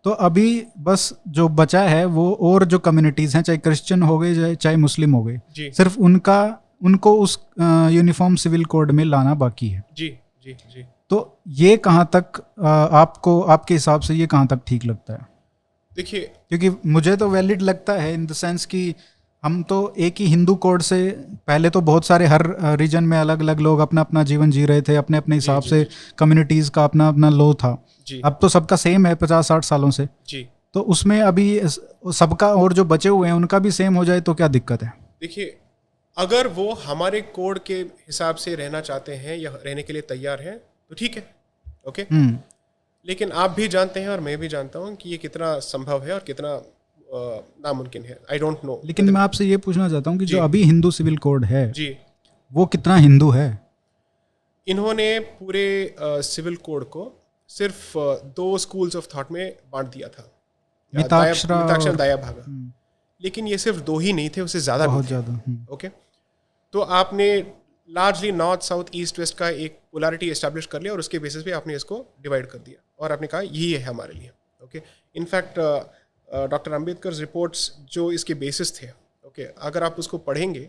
तो अभी बस जो बचा है वो और जो कम्युनिटीज़ हैं, चाहे क्रिश्चियन हो गए चाहे मुस्लिम हो गए, जी। सिर्फ उनको उस यूनिफॉर्म सिविल कोड में लाना बाकी है। जी। जी। जी। तो ये कहाँ तक आपको, आपके हिसाब से ये कहाँ तक ठीक लगता है? देखिए, क्योंकि मुझे तो वैलिड लगता है इन द सेंस कि हम तो एक ही हिंदू कोड से, पहले तो बहुत सारे हर रीजन में अलग अलग लोग अपना अपना जीवन जी रहे थे, अपने अपने हिसाब से कम्युनिटीज़ का अपना अपना लॉ था। जी। अब तो सबका सेम है 50-60 सालों से। जी। तो उसमें अभी सबका और जो बचे हुए हैं उनका भी सेम हो जाए तो क्या दिक्कत है? देखिए, अगर वो हमारे कोड के हिसाब से रहना चाहते हैं या रहने के लिए तैयार हैं तो ठीक है, ओके। लेकिन आप भी जानते हैं और मैं भी जानता हूं कि ये कितना संभव है और कितना नामुमकिन है। आई डोंट नो। लेकिन मैं आपसे ये पूछना चाहता हूँ कि जी। जो अभी हिंदू सिविल कोड है जी। वो कितना हिंदू है? इन्होंने पूरे सिविल कोड को सिर्फ 2 स्कूल्स ऑफ थॉट में बांट दिया था, मिताक्षरा मिताक्षरा दाया भागा। लेकिन ये सिर्फ 2 ही नहीं थे, उससे ज़्यादा भी बहुत थे। ज़्यादा। ओके, तो आपने largely north south east west का एक पोलैरिटी एस्टैब्लिश कर लिया और उसके बेसिस पे आपने इसको डिवाइड कर दिया और आपने कहा यही है हमारे लिए। Okay, in fact doctor Ambedkar reports जो इसके बेसिस थे, ओके, अगर आप उसको पढ़ेंगे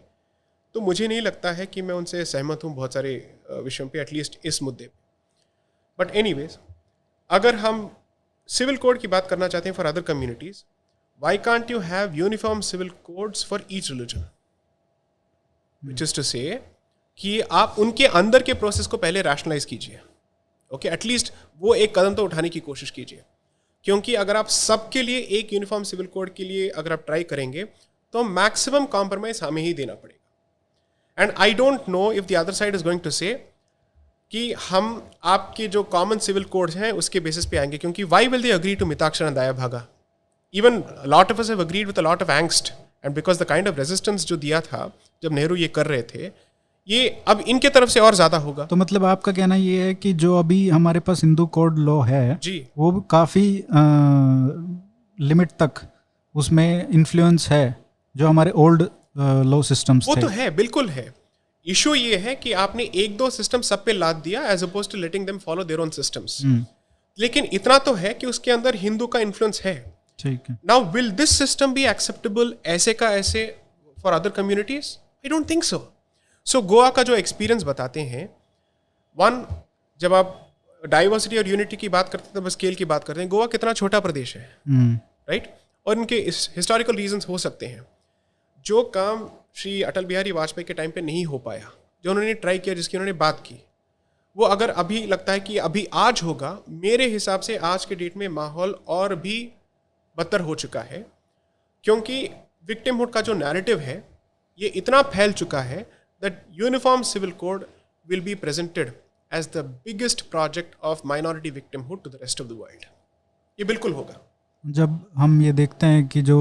तो मुझे नहीं लगता है कि मैं उनसे सहमत हूँ बहुत सारे विषयों पे, एटलीस्ट इस मुद्दे पे। बट एनीवेज, अगर हम सिविल कोड की बात करना चाहते हैं for other communities, why can't you have uniform civil codes for each religion, which is to say कि आप उनके अंदर के प्रोसेस को पहले रैशनलाइज कीजिए। ओके, एटलीस्ट वो एक कदम तो उठाने की कोशिश कीजिए, क्योंकि अगर आप सबके लिए एक यूनिफॉर्म सिविल कोड के लिए अगर आप ट्राई करेंगे तो मैक्सिमम कॉम्प्रोमाइज हमें ही देना पड़ेगा। And I don't know if the other side is going to say कि हम आपके जो कॉमन सिविल कोड्स हैं उसके बेसिस पे आएंगे, क्योंकि why will they agree to Mitakshara Dayabhaga? Even lot of us have agreed with a lot of angst, and because the kind of resistance जो दिया था जब नेहरू ये कर रहे थे, ये अब इनके तरफ से और ज्यादा होगा। तो मतलब आपका कहना ये है कि जो अभी हमारे पास हिंदू कोड लॉ है जी, वो काफ़ी लिमिट तक उसमें इन्फ्लुएंस है जो हमारे ओल्ड लॉ सिस्टम्स वो थे। तो है, बिल्कुल है। इशू ये है कि आपने 1-2 सिस्टम सब पे लाद दिया as opposed to letting them follow their own systems. लेकिन इतना तो है कि उसके अंदर हिंदू का इन्फ्लुएंस है। ठीक है। Now will this system be acceptable ऐसे का ऐसे for other communities? I don't think so. So Goa का जो एक्सपीरियंस बताते हैं, वन, जब आप डाइवर्सिटी और यूनिटी की बात करते हैं तो स्केल की बात करते हैं, गोवा कितना छोटा प्रदेश है, राइट? और इनके हिस्टोरिकल रीजंस हो सकते हैं। जो काम श्री अटल बिहारी वाजपेयी के टाइम पे नहीं हो पाया, जो उन्होंने ट्राई किया, जिसकी उन्होंने बात की, वो अगर अभी लगता है कि अभी आज होगा, मेरे हिसाब से आज के डेट में माहौल और भी बदतर हो चुका है, क्योंकि विक्टिमहुड का जो नैरेटिव है ये इतना फैल चुका है that uniform civil code will be presented as the biggest project of minority victimhood to the rest of the world. ये बिल्कुल होगा। जब हम ये देखते हैं कि जो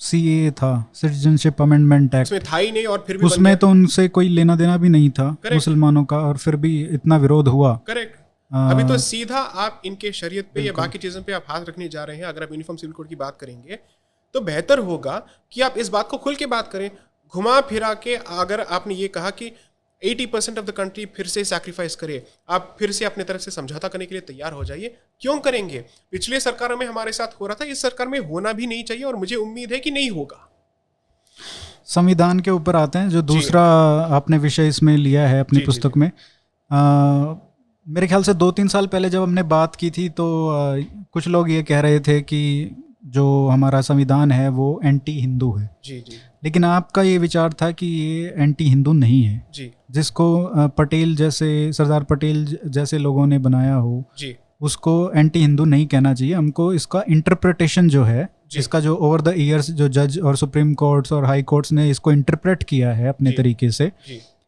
CAA था, सिटीजनशिप अमेंडमेंट एक्ट, उसमें था ही नहीं और फिर भी उसमें तो उनसे कोई लेना देना भी नहीं था Correct. मुसलमानों का, और फिर भी इतना विरोध हुआ। करेक्ट। अभी तो सीधा आप इनके शरीयत पे या बाकी चीज़ों पे आप हाथ रखने जा रहे हैं। अगर आप यूनिफॉर्म सिविल कोड की बात करेंगे तो बेहतर होगा कि आप इस बात को खुल के बात करें, घुमा फिरा के। अगर आपने ये कहा कि 80% ऑफ द कंट्री फिर से सैक्रिफाइस करे, आप फिर से अपने तरफ से समझौता करने के लिए तैयार हो जाइए। क्यों करेंगे? पिछले सरकारों में हमारे साथ हो रहा था, इस सरकार में होना भी नहीं चाहिए और मुझे उम्मीद है कि नहीं होगा। संविधान के ऊपर आते हैं, जो दूसरा आपने विषय इसमें लिया है अपनी पुस्तक में। मेरे ख्याल से 2-3 साल पहले जब हमने बात की थी तो कुछ लोग ये कह रहे थे कि जो हमारा संविधान है वो एंटी हिंदू है। जी जी। लेकिन आपका ये विचार था कि ये एंटी हिंदू नहीं है जी। जिसको पटेल जैसे, सरदार पटेल जैसे लोगों ने बनाया हो जी, उसको एंटी हिंदू नहीं कहना चाहिए। हमको इसका इंटरप्रिटेशन जो है, इसका जो ओवर द ईयर्स जो जज और सुप्रीम कोर्ट्स और हाई कोर्ट्स ने इसको इंटरप्रेट किया है अपने तरीके से,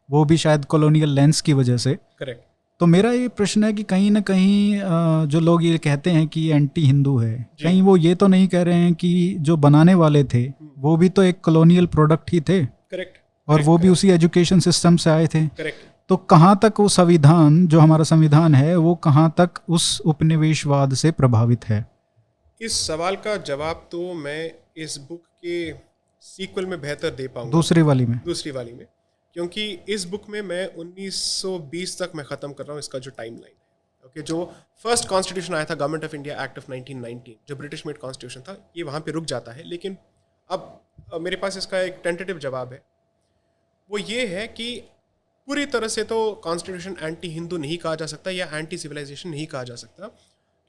वो भी शायद कॉलोनियल लेंस की वजह से। करेक्ट। तो मेरा ये प्रश्न है कि कहीं ना कहीं जो लोग ये कहते हैं कि एंटी हिंदू है, कहीं वो ये तो नहीं कह रहे हैं कि जो बनाने वाले थे वो भी तो एक कॉलोनियल प्रोडक्ट ही थे? करेक्ट। और वो भी उसी एजुकेशन सिस्टम से आए थे। करेक्ट। तो कहाँ तक वो संविधान, जो हमारा संविधान है, वो कहाँ तक उस उपनिवेशवाद से प्रभावित है? इस सवाल का जवाब तो मैं इस बुक के सीक्वल में बेहतर दे पाऊंगा, दूसरी वाली में, क्योंकि इस बुक में मैं 1920 तक मैं ख़त्म कर रहा हूँ इसका जो टाइमलाइन है। ओके, जो फर्स्ट कॉन्स्टिट्यूशन आया था, government of India act of 1919, जो ब्रिटिश मेड कॉन्स्टिट्यूशन था, ये वहाँ पे रुक जाता है। लेकिन अब मेरे पास इसका एक टेंटेटिव जवाब है, वो ये है कि पूरी तरह से तो कॉन्स्टिट्यूशन एंटी हिंदू नहीं कहा जा सकता या एंटी सिविलाइजेशन नहीं कहा जा सकता,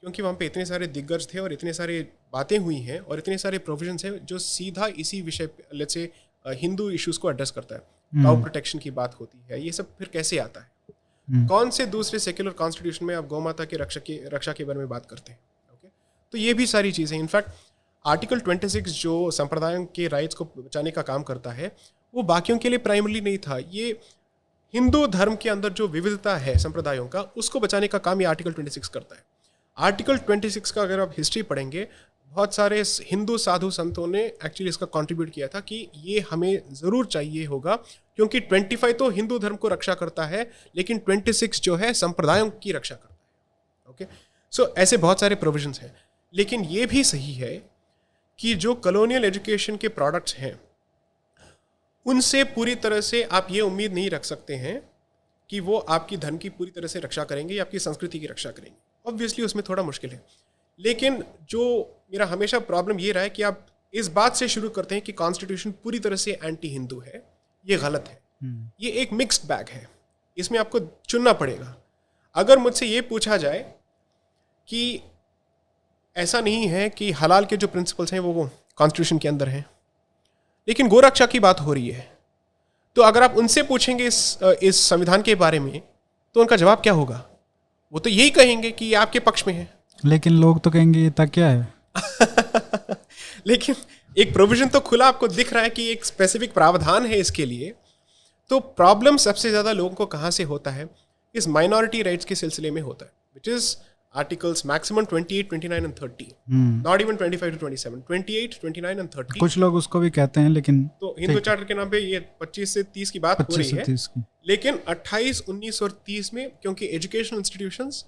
क्योंकि वहाँ पे इतने सारे दिग्गज थे और इतने सारे बातें हुई हैं और इतने सारे प्रोविजंस हैं जो सीधा इसी विषय पे, लेट्स से हिंदू इश्यूज को एड्रेस करता है। काउ प्रोटेक्शन की बात होती है, ये सब फिर कैसे आता है? कौन से दूसरे सेक्युलर कॉन्स्टिट्यूशन में आप गौ माता की रक्षा के बारे में बात करते हैं? ओके, तो ये भी सारी चीज़ें, इनफैक्ट आर्टिकल 26 जो संप्रदायों के राइट्स को बचाने का काम करता है, वो बाकियों के लिए प्राइमरली नहीं था। ये हिंदू धर्म के अंदर जो विविधता है संप्रदायों का, उसको बचाने का काम ये आर्टिकल 26 करता है। आर्टिकल 26 का अगर आप हिस्ट्री पढ़ेंगे, बहुत सारे हिंदू साधु संतों ने एक्चुअली इसका कंट्रीब्यूट किया था कि ये हमें ज़रूर चाहिए होगा, क्योंकि 25 तो हिंदू धर्म को रक्षा करता है, लेकिन 26 जो है संप्रदायों की रक्षा करता है। ओके, सो ऐसे बहुत सारे प्रोविजंस हैं। लेकिन ये भी सही है कि जो कॉलोनियल एजुकेशन के प्रोडक्ट्स हैं, उनसे पूरी तरह से आप ये उम्मीद नहीं रख सकते हैं कि वो आपकी धर्म की पूरी तरह से रक्षा करेंगे या आपकी संस्कृति की रक्षा करेंगे। ऑब्वियसली उसमें थोड़ा मुश्किल है, लेकिन जो मेरा हमेशा प्रॉब्लम ये रहा है कि आप इस बात से शुरू करते हैं कि कॉन्स्टिट्यूशन पूरी तरह से एंटी हिंदू है, ये गलत है। ये एक मिक्स्ड बैग है, इसमें आपको चुनना पड़ेगा। अगर मुझसे ये पूछा जाए कि ऐसा नहीं है कि हलाल के जो प्रिंसिपल्स हैं वो कॉन्स्टिट्यूशन के अंदर हैं, लेकिन गोरक्षा की बात हो रही है, तो अगर आप उनसे पूछेंगे इस संविधान के बारे में, तो उनका जवाब क्या होगा? वो तो यही कहेंगे कि ये आपके पक्ष में है। लेकिन लोग तो कहेंगे ये तक क्या है? लेकिन एक प्रोविजन तो खुला आपको दिख रहा है कि एक स्पेसिफिक प्रावधान है इसके लिए। तो प्रॉब्लम सबसे ज़्यादा लोगों को कहाँ से होता है? इस माइनॉरिटी राइट्स के सिलसिले में होता है, which is articles maximum 28, 29 and 30, not even 25 to 27, 28, 29 and 30। कुछ लोग उसको भी कहते हैं, लेकिन तो हिंदू चार्टर के नाम पे ये 25 से 30 की बात हो रही है, लेकिन 28, 19 और 30 में, क्योंकि एजुकेशनल इंस्टीट्यूशंस,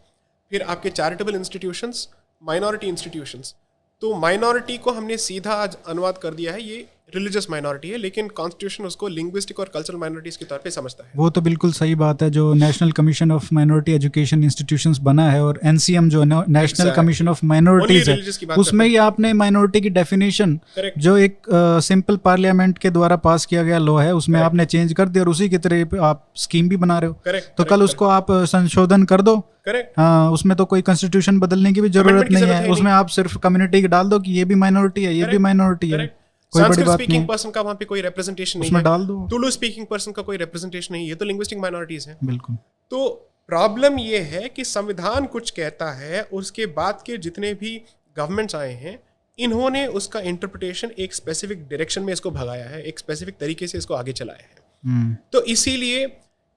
फिर आपके चैरिटेबल इंस्टीट्यूशंस, माइनॉरिटी इंस्टीट्यूशंस, तो माइनॉरिटी को हमने सीधा आज अनुवाद कर दिया है, ये रिलीजियस माइनॉरिटी है, लेकिन कॉन्स्टिट्यूशन उसको लिंग्विस्टिक और कल्चरल माइनॉरिटीज के तौर पे समझता है। वो तो बिल्कुल सही बात है। जो national commission of minority education institutions बना है और एनसीएम जो नेशनल कमीशन ऑफ माइनॉरिटीज है, उसमें ही आपने माइनॉरिटी की डेफिनेशन जो एक सिंपल पार्लियामेंट के द्वारा पास किया गया लॉ है, उसमें आपने चेंज कर दिया और उसी की तरह आप स्कीम भी बना रहे हो। तो कल उसको आप संशोधन कर दो। हाँ, उसमें तो कोई कॉन्स्टिट्यूशन बदलने की भी जरूरत नहीं है, उसमें आप सिर्फ कम्युनिटी डाल दो कि ये भी माइनॉरिटी है, ये भी माइनॉरिटी है, कोई बड़ी बात नहीं। पर्सन का वहाँ पे कोई रिप्रेजेंटेशन नहीं उसमें डाल दो। टुलू स्पीकिंग पर्सन का कोई रिप्रेजेंटेशन नहीं है, ये तो लिंग्विस्टिक माइनॉरिटीज हैं। बिल्कुल। तो प्रॉब्लम ये है कि संविधान कुछ कहता है, उसके बाद के जितने भी गवर्नमेंट्स आए हैं, इन्होंने उसका इंटरप्रिटेशन एक स्पेसिफिक डायरेक्शन में इसको भगाया है, एक स्पेसिफिक तरीके से इसको आगे चलाया है। तो इसीलिए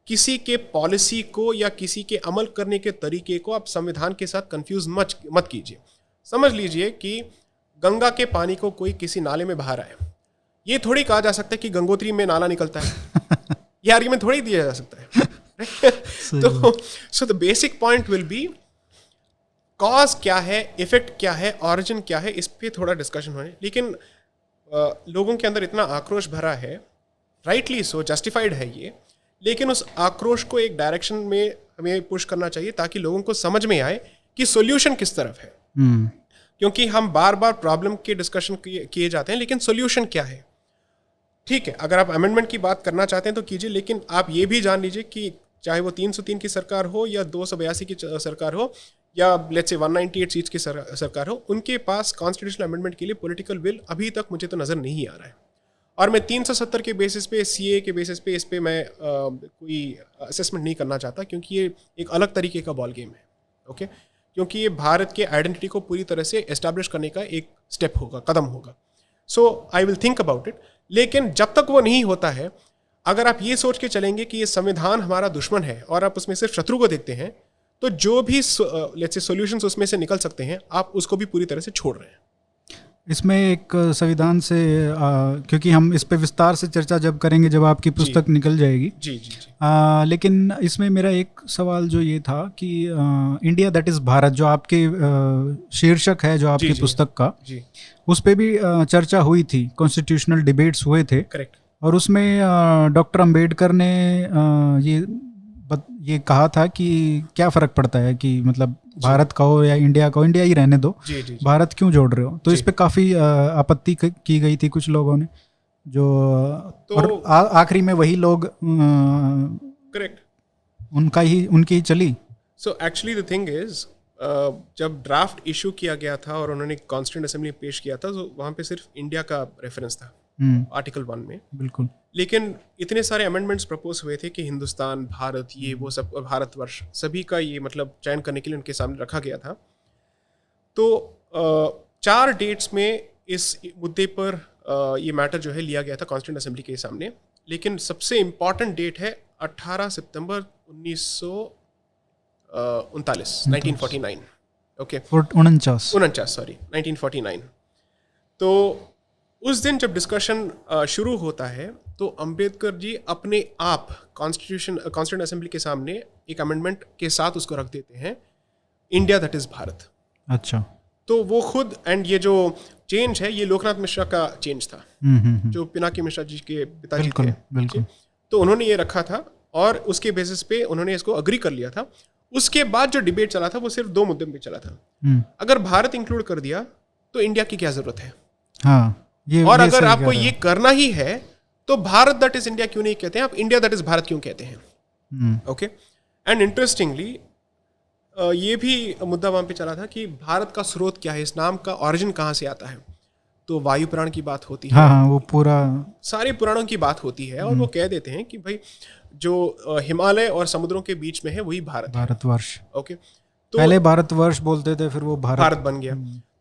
किसी के पॉलिसी को या किसी के अमल करने के तरीके को आप संविधान के साथ कंफ्यूज मत कीजिए। समझ लीजिए कि गंगा के पानी को कोई किसी नाले में बहा रहा है, ये थोड़ी कहा जा सकता है कि गंगोत्री में नाला निकलता है। ये आर्ग्यूमेंट थोड़ी दिया जा सकता है। तो so the basic point will be cause क्या है, इफेक्ट क्या है, ऑरिजिन क्या है, इस पे थोड़ा डिस्कशन होने। लेकिन लोगों के अंदर इतना आक्रोश भरा है, राइटली सो, जस्टिफाइड है ये, लेकिन उस आक्रोश को एक डायरेक्शन में हमें पुश करना चाहिए ताकि लोगों को समझ में आए कि सॉल्यूशन किस तरफ है। क्योंकि हम बार बार प्रॉब्लम के डिस्कशन किए जाते हैं, लेकिन सॉल्यूशन क्या है? ठीक है, अगर आप अमेंडमेंट की बात करना चाहते हैं तो कीजिए, लेकिन आप ये भी जान लीजिए कि चाहे वो 303 की सरकार हो या 282 की सरकार हो या लेट्स से 198 सीट्स की सरकार हो, उनके पास कॉन्स्टिट्यूशनल अमेंडमेंट के लिए पॉलिटिकल विल अभी तक मुझे तो नज़र नहीं आ रहा है। और मैं 370 के बेसिस पे, सीए के बेसिस पे, इस पे मैं कोई असेसमेंट नहीं करना चाहता, क्योंकि ये एक अलग तरीके का बॉल गेम है। ओके, क्योंकि ये भारत के आइडेंटिटी को पूरी तरह से एस्टैब्लिश करने का एक स्टेप होगा, कदम होगा। So I will think about it. लेकिन जब तक वो नहीं होता है, अगर आप ये सोच के चलेंगे कि ये संविधान हमारा दुश्मन है और आप उसमें सिर्फ शत्रु को देखते हैं, तो जो भी लेट्स से सॉल्यूशंस उसमें से निकल सकते हैं, आप उसको भी पूरी तरह से छोड़ रहे हैं। इसमें एक संविधान से क्योंकि हम इस पे विस्तार से चर्चा जब करेंगे जब आपकी पुस्तक निकल जाएगी। जी जी जी। लेकिन इसमें मेरा एक सवाल जो ये था कि इंडिया दैट इज़ भारत जो आपके शीर्षक है जो आपकी पुस्तक का, जी, उस पे भी चर्चा हुई थी, कॉन्स्टिट्यूशनल डिबेट्स हुए थे। करेक्ट। और उसमें डॉक्टर अंबेडकर ने ये कहा था कि क्या फ़र्क पड़ता है कि मतलब भारत का हो या इंडिया का हो, इंडिया ही रहने दो, जी, जी, भारत क्यों जोड़ रहे हो। तो इस पे काफ़ी आपत्ति की गई थी कुछ लोगों ने, जो तो और आखिरी में वही लोग करेक्ट उनकी ही चली। So actually the thing is, जब ड्राफ्ट इशू किया गया था और उन्होंने कॉन्स्टिट्यूंट असेंबली में पेश किया था, तो वहाँ पे सिर्फ इंडिया का रेफरेंस था आर्टिकल 1 में। बिल्कुल। लेकिन इतने सारे अमेंडमेंट्स प्रपोज हुए थे कि हिंदुस्तान, भारत, ये वो सब, भारतवर्ष, सभी का ये मतलब चयन करने के लिए उनके सामने रखा गया था। तो 4 डेट्स में इस मुद्दे पर ये मैटर जो है लिया गया था कॉन्स्टिट्यूंट असेंबली के सामने। लेकिन सबसे इम्पॉर्टेंट डेट है 18 सितंबर 1949। ओके, 1949। तो उस दिन जब डिस्कशन शुरू होता है तो अंबेडकर जी अपने आप कॉन्स्टिट्यूंट असेंबली के सामने एक अमेंडमेंट के साथ उसको रख देते हैं, इंडिया दैट इज भारत। अच्छा। तो वो खुद, एंड ये जो चेंज है ये लोकनाथ मिश्रा का चेंज था, जो पिनाकी मिश्रा जी के पिताजी थे। बिल्कुल। तो उन्होंने ये रखा था और उसके बेसिस पे उन्होंने इसको अग्री कर लिया था। उसके बाद जो डिबेट चला था वो सिर्फ 2 मुद्दे पे चला था। अगर भारत इंक्लूड कर दिया तो इंडिया की क्या जरूरत है, और अगर आपको ये करना ही है तो भारत दैट इज इंडिया क्यों नहीं कहते हैं आप, इंडिया दैट इज भारत क्यों कहते हैं। ओके। एंड इंटरेस्टिंगली ये भी मुद्दा वहां पे चला था कि भारत का स्रोत क्या है, इस नाम का ओरिजिन कहाँ से आता है। तो वायु पुराण की बात होती है, वो पूरा सारे पुराणों की बात होती है, और वो कह देते हैं कि भाई जो हिमालय और समुद्रों के बीच में है वही भारतवर्ष। ओके। तो पहले भारतवर्ष बोलते थे, फिर वो भारत बन गया।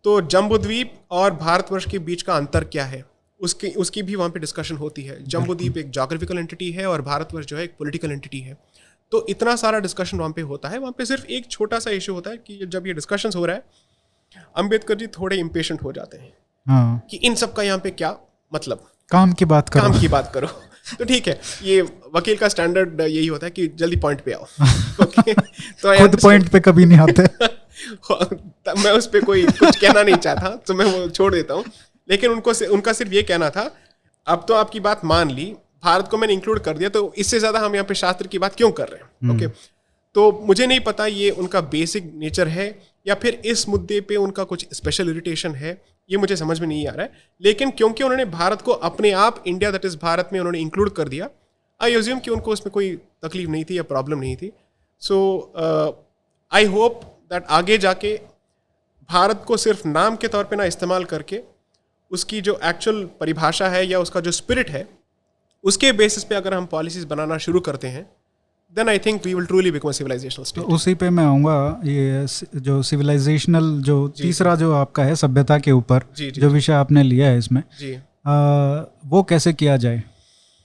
तो जम्बूद्वीप और भारतवर्ष के बीच का अंतर क्या है, उसकी भी वहाँ पे डिस्कशन होती है। जम्बूद्वीप एक ज्योग्राफिकल एंटिटी है और भारतवर्ष जो है एक पॉलिटिकल एंटिटी है। तो इतना सारा डिस्कशन वहाँ पे होता है। वहाँ पे सिर्फ एक छोटा सा इशू होता है कि जब ये डिस्कशन हो रहा है, अंबेडकर जी थोड़े इम्पेशेंट हो जाते हैं कि इन सब का यहाँ पे क्या मतलब, काम की बात करो। तो ठीक है, ये वकील का स्टैंडर्ड यही होता है कि जल्दी पॉइंट पे आओ। ओके। तो खुद पॉइंट पे कभी नहीं आते। मैं उस पर कोई कुछ कहना नहीं चाहता, तो मैं वो छोड़ देता हूँ। लेकिन उनका सिर्फ ये कहना था, अब तो आपकी बात मान ली, भारत को मैंने इंक्लूड कर दिया, तो इससे ज़्यादा हम यहाँ पे शास्त्र की बात क्यों कर रहे हैं। ओके। तो मुझे नहीं पता ये उनका बेसिक नेचर है या फिर इस मुद्दे पे उनका कुछ स्पेशल इरिटेशन है, ये मुझे समझ में नहीं आ रहा है। लेकिन क्योंकि उन्होंने भारत को अपने आप इंडिया दैट इज भारत में उन्होंने इंक्लूड कर दिया, आई अज्यूम कि उनको उसमें कोई तकलीफ नहीं थी या प्रॉब्लम नहीं थी। सो आई होप दैट आगे जाके भारत को सिर्फ नाम के तौर पे ना इस्तेमाल करके उसकी जो एक्चुअल परिभाषा है या उसका जो स्पिरिट है, उसके बेसिस पे अगर हम पॉलिसीज बनाना शुरू करते हैं, then I think we will truly become a civilizational state. तो उसी पे मैं आऊँगा, ये जो सिविलाइजेशनल जो तीसरा जो आपका है सभ्यता के ऊपर जो विषय आपने लिया है इसमें, वो कैसे किया जाए,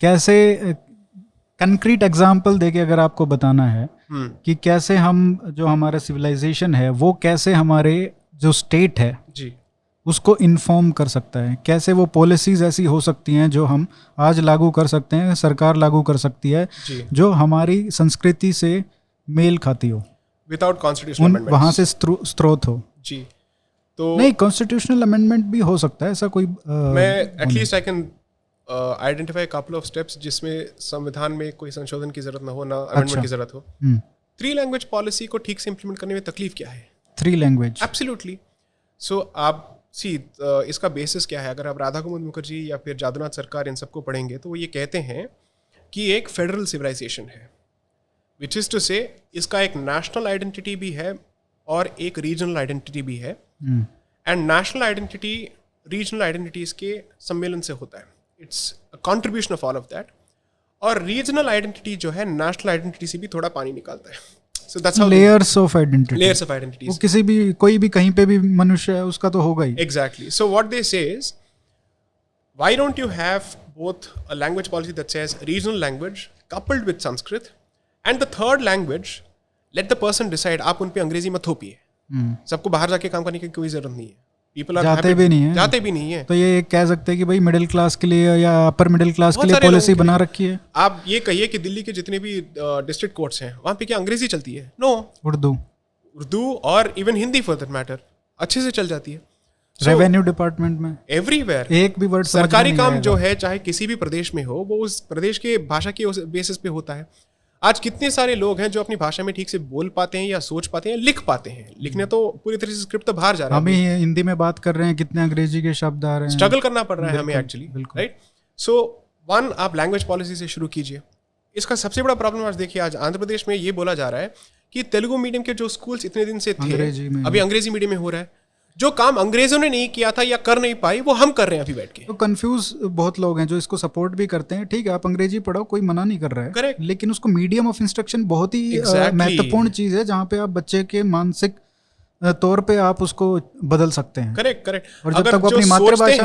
कैसे कंक्रीट एग्जाम्पल देके अगर आपको बताना है कि कैसे हम जो हमारा सिविलाइजेशन है वो कैसे हमारे जो स्टेट है उसको इन्फॉर्म कर सकता है, कैसे वो पॉलिसीज ऐसी हो सकती हैं जो हम आज लागू कर सकते हैं, सरकार लागू कर सकती है जो हमारी संस्कृति से मेल खाती हो, विदाउट कॉन्स्टिट्यूशनल अमेंडमेंट, वहाँ से स्रोत हो। जी। तो नहीं, कॉन्स्टिट्यूशनल अमेंडमेंट भी हो सकता है, ऐसा कोई मैं at least I can identify couple of steps जिसमें संविधान में कोई संशोधन की जरूरत ना हो, ना अमेंडमेंट की जरूरत हो। 3 लैंग्वेज पॉलिसी को ठीक से इंप्लीमेंट करने में तकलीफ क्या है? 3 लैंग्वेज, एब्सोल्युटली। सो आप इसका बेसिस क्या है? अगर आप राधा कुमुद मुखर्जी या फिर जादूनाथ सरकार इन सबको पढ़ेंगे तो वो ये कहते हैं कि एक फेडरल सिविलाइजेशन है, विच इज़ टू से इसका एक नेशनल आइडेंटिटी भी है और एक रीजनल आइडेंटिटी भी है। And national identity regional identities के सम्मेलन से होता है, it's a contribution of all of that. और रीजनल आइडेंटिटी जो है नेशनल आइडेंटिटी से भी थोड़ा पानी निकालता है। So that's how layers of identities. वो किसी भी कोई भी कहीं पे भी मनुष्य है उसका तो होगा ही। Exactly. So what they say is, why don't you have both a language policy that says regional language coupled with Sanskrit, and the third language let the person decide. आप उन पे अंग्रेजी मत थोपिए, सबको बाहर जाके काम करने की कोई जरूरत नहीं है। पीपल आर जाते भी नहीं है, जाते भी नहीं है। तो ये कह सकते हैं कि भाई मिडिल क्लास के लिए या अपर मिडिल क्लास के बहुत लिए सारे पॉलिसी लोगों के बना लिए। रखी है। आप ये कहिए कि दिल्ली के जितने भी डिस्ट्रिक्ट कोर्ट्स हैं वहाँ पे क्या अंग्रेजी चलती है? नो, उर्दू और even Hindi for that matter अच्छे से चल जाती है। रेवेन्यू डिपार्टमेंट में एवरीवेयर एक भी वर्ड सरकारी काम जो है चाहे किसी भी प्रदेश में हो वो उस प्रदेश के भाषा के बेसिस पे होता है। आज कितने सारे लोग हैं जो अपनी भाषा में ठीक से बोल पाते हैं या सोच पाते हैं, लिख पाते हैं। लिखने तो पूरी तरह से स्क्रिप्ट तो बाहर जा रहा है, हम ही हिंदी में बात कर रहे हैं, कितने अंग्रेजी के शब्द आ रहे हैं, स्ट्रगल करना पड़ रहा है हमें एक्चुअली, बिल्कुल। राइट। सो वन, आप लैंग्वेज पॉलिसी से शुरू कीजिए। इसका सबसे बड़ा प्रॉब्लम आज देखिए, आज आंध्र प्रदेश में ये बोला जा रहा है कि तेलुगु मीडियम के जो स्कूल्स इतने दिन से थे अभी अंग्रेजी मीडियम में हो रहा है। जो काम अंग्रेजों ने नहीं किया था या कर नहीं पाई वो हम कर रहे हैं अभी बैठ के। तो कंफ्यूज बहुत लोग हैं जो इसको सपोर्ट भी करते हैं। ठीक है, आप अंग्रेजी पढ़ो, कोई मना नहीं कर रहा है, करेक्ट, लेकिन उसको मीडियम ऑफ इंस्ट्रक्शन बहुत ही महत्वपूर्ण चीज है, जहाँ पे आप बच्चे के मानसिक तौर पे आप उसको बदल सकते हैं। Correct correct. और जब तक वो अपनी मातृभाषा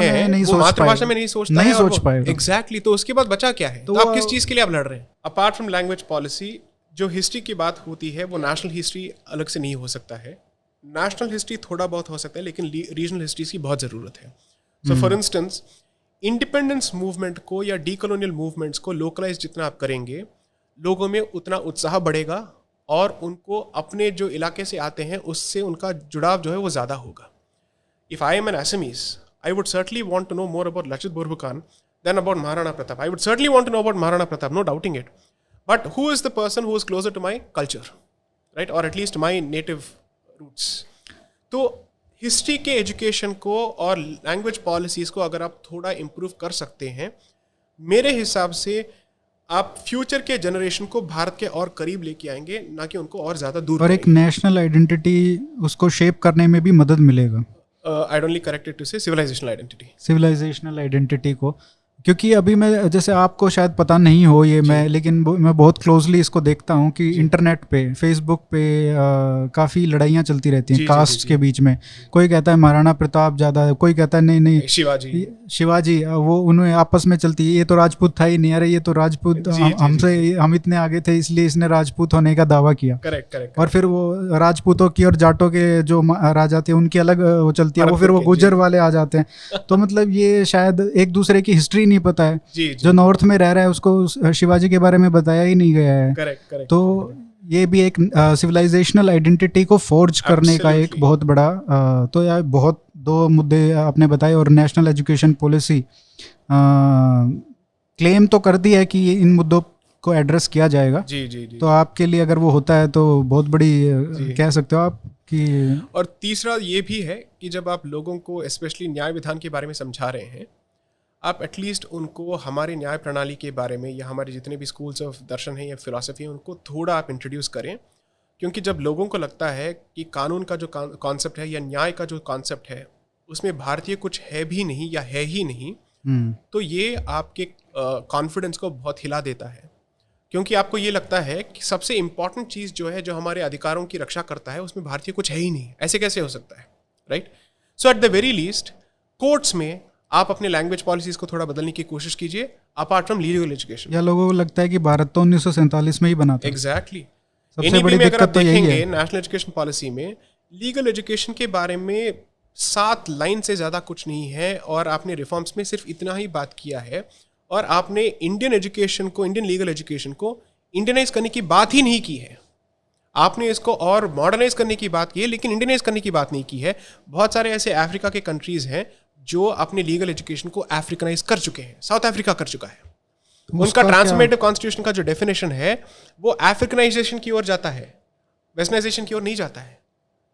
में नहीं सोच पाएगा, एग्जैक्टली, तो उसके बाद बचा क्या है? तो आप किस चीज के लिए आप लड़ रहे हैं? अपार्ट फ्रॉम लैंग्वेज पॉलिसी, जो हिस्ट्री की बात होती है वो नेशनल हिस्ट्री अलग से नहीं हो सकता है। नेशनल हिस्ट्री थोड़ा बहुत हो सकता है, लेकिन रीजनल हिस्ट्री की बहुत ज़रूरत है। So for instance, independence movement को या डीकोलोनियल मूवमेंट्स को लोकलाइज जितना आप करेंगे, लोगों में उतना उत्साह बढ़ेगा और उनको अपने जो इलाके से आते हैं उससे उनका जुड़ाव जो है वो ज़्यादा होगा। If I am an Assamese, I would certainly want to know more about Lachit Borphukan then about Maharana Pratap. I would certainly want to know about Maharana Pratap, no doubting it, but who is the person who is closer to my culture, right, और एटलीस्ट माई नेटिव रूट्स। तो हिस्ट्री के एजुकेशन को और लैंग्वेज पॉलिसीज़ को अगर आप थोड़ा इम्प्रूव कर सकते हैं, मेरे हिसाब से आप फ्यूचर के जनरेशन को भारत के और करीब लेके आएंगे, ना कि उनको और ज़्यादा दूर। और एक नेशनल आइडेंटिटी उसको शेप करने में भी मदद मिलेगा। आई डोंटली करेक्टेड टू से सिविलाइजेशनल आइडेंटिटी, सिविलाइजेशनल आइडेंटिटी को, क्योंकि अभी मैं, जैसे आपको शायद पता नहीं हो ये, लेकिन मैं बहुत क्लोजली इसको देखता हूँ कि इंटरनेट पे, फेसबुक पे काफ़ी लड़ाइयाँ चलती रहती हैं कास्ट के बीच में। कोई कहता है महाराणा प्रताप ज़्यादा, कोई कहता है नहीं शिवाजी, वो उन्हें आपस में चलती है, ये तो राजपूत था ही नहीं, अरे ये तो राजपूत हमसे, हम इतने आगे थे इसलिए इसने राजपूत होने का दावा किया। करेक्ट। और फिर वो राजपूतों की और जाटों के जो राजा थे उनकी अलग वो चलती है, वो फिर वो गुजर वाले आ जाते हैं। तो मतलब ये शायद एक दूसरे की हिस्ट्री नहीं पता है। जो नॉर्थ में रह रहा है उसको शिवाजी के बारे में बताया ही नहीं गया है। करेक्ट। तो ये भी एक सिविलाइजेशनल आइडेंटिटी को फोर्ज करने का एक बहुत बड़ा तो यार बहुत दो मुद्दे आपने बताए। और नेशनल एजुकेशन पॉलिसी क्लेम तो कर दी है कि इन मुद्दों को एड्रेस किया जाएगा। जी। तो आपके लिए अगर वो होता है तो बहुत बड़ी कह सकते हो आप कि। और तीसरा ये भी है कि जब आप लोगों को स्पेशली न्याय विधान के बारे में समझा रहे हैं, आप एटलीस्ट उनको हमारे न्याय प्रणाली के बारे में या हमारे जितने भी स्कूल्स ऑफ दर्शन हैं या फिलॉसफी हैं उनको थोड़ा आप इंट्रोड्यूस करें। क्योंकि जब लोगों को लगता है कि कानून का जो कॉन्सेप्ट है या न्याय का जो कॉन्सेप्ट है उसमें भारतीय कुछ है भी नहीं या है ही नहीं, तो ये आपके कॉन्फिडेंस को बहुत हिला देता है। क्योंकि आपको ये लगता है कि सबसे इम्पॉर्टेंट चीज़ जो है, जो हमारे अधिकारों की रक्षा करता है, उसमें भारतीय कुछ है ही नहीं, ऐसे कैसे हो सकता है, right. So eight the very least courts में आप अपने लैंग्वेज पॉलिसीज को थोड़ा बदलने की कोशिश कीजिए, अपार्ट फ्रॉम लीगल एजुकेशन। या लोगों को लगता है कि भारत तो 1947 में ही बना था। एग्जैक्टली। सबसे बड़ी दिक्कत तो यही है। नेशनल एजुकेशन पॉलिसी में लीगल एजुकेशन के बारे में 7 लाइन से ज़्यादा कुछ नहीं है, और आपने रिफॉर्म्स में सिर्फ इतना ही बात किया है, और आपने इंडियन एजुकेशन को, इंडियन लीगल एजुकेशन को इंडियनाइज करने की बात ही नहीं की है। आपने इसको और मॉडर्नाइज करने की बात की है, लेकिन इंडियनाइज करने की बात नहीं की है। बहुत सारे ऐसे अफ्रीका के कंट्रीज़ हैं जो अपने लीगल एजुकेशन को अफ्रीकनाइज कर चुके हैं। साउथ अफ्रीका कर चुका है। उनका ट्रांसफॉर्मेटिव कॉन्स्टिट्यूशन का जो डेफिनेशन है वो अफ्रीकनाइजेशन की ओर जाता है, वेस्टर्नाइजेशन की ओर नहीं जाता है।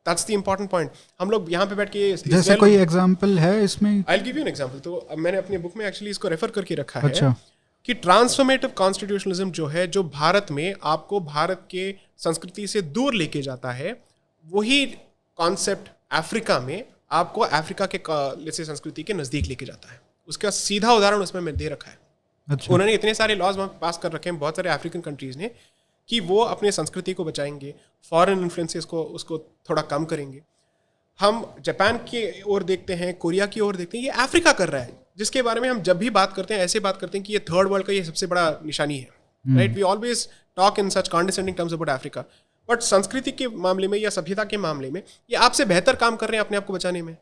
That's the important point. हम लोग यहाँ पे बैठ के, जैसे कोई एग्जांपल है इसमें, I will give you an example. तो मैंने अपनी बुक में एक्चुअली इसको रेफर करके रखा है। अच्छा। कि ट्रांसफॉर्मेटिव कॉन्स्टिट्यूशनलिज्म जो है, जो भारत में आपको भारत के संस्कृति से दूर लेके जाता है, वही कॉन्सेप्ट अफ्रीका में आपको अफ्रीका के संस्कृति के नज़दीक लेके जाता है। उसका सीधा उदाहरण उसमें मैं दे रखा है। अच्छा। उन्होंने इतने सारे लॉज पास कर रखे हैं बहुत सारे अफ्रीकन कंट्रीज़ ने कि वो अपने संस्कृति को बचाएंगे, फॉरेन इन्फ्लुएंसेस को उसको थोड़ा कम करेंगे। हम जापान की ओर देखते हैं, कोरिया की ओर देखते हैं, ये अफ्रीका कर रहा है, जिसके बारे में हम जब भी बात करते हैं ऐसे बात करते हैं कि ये थर्ड वर्ल्ड का ये सबसे बड़ा निशानी है, right. We always talk in such condescending terms about Africa, but संस्कृति के मामले में या सभ्यता के मामले में ये आपसे बेहतर काम कर रहे हैं अपने आप को बचाने में।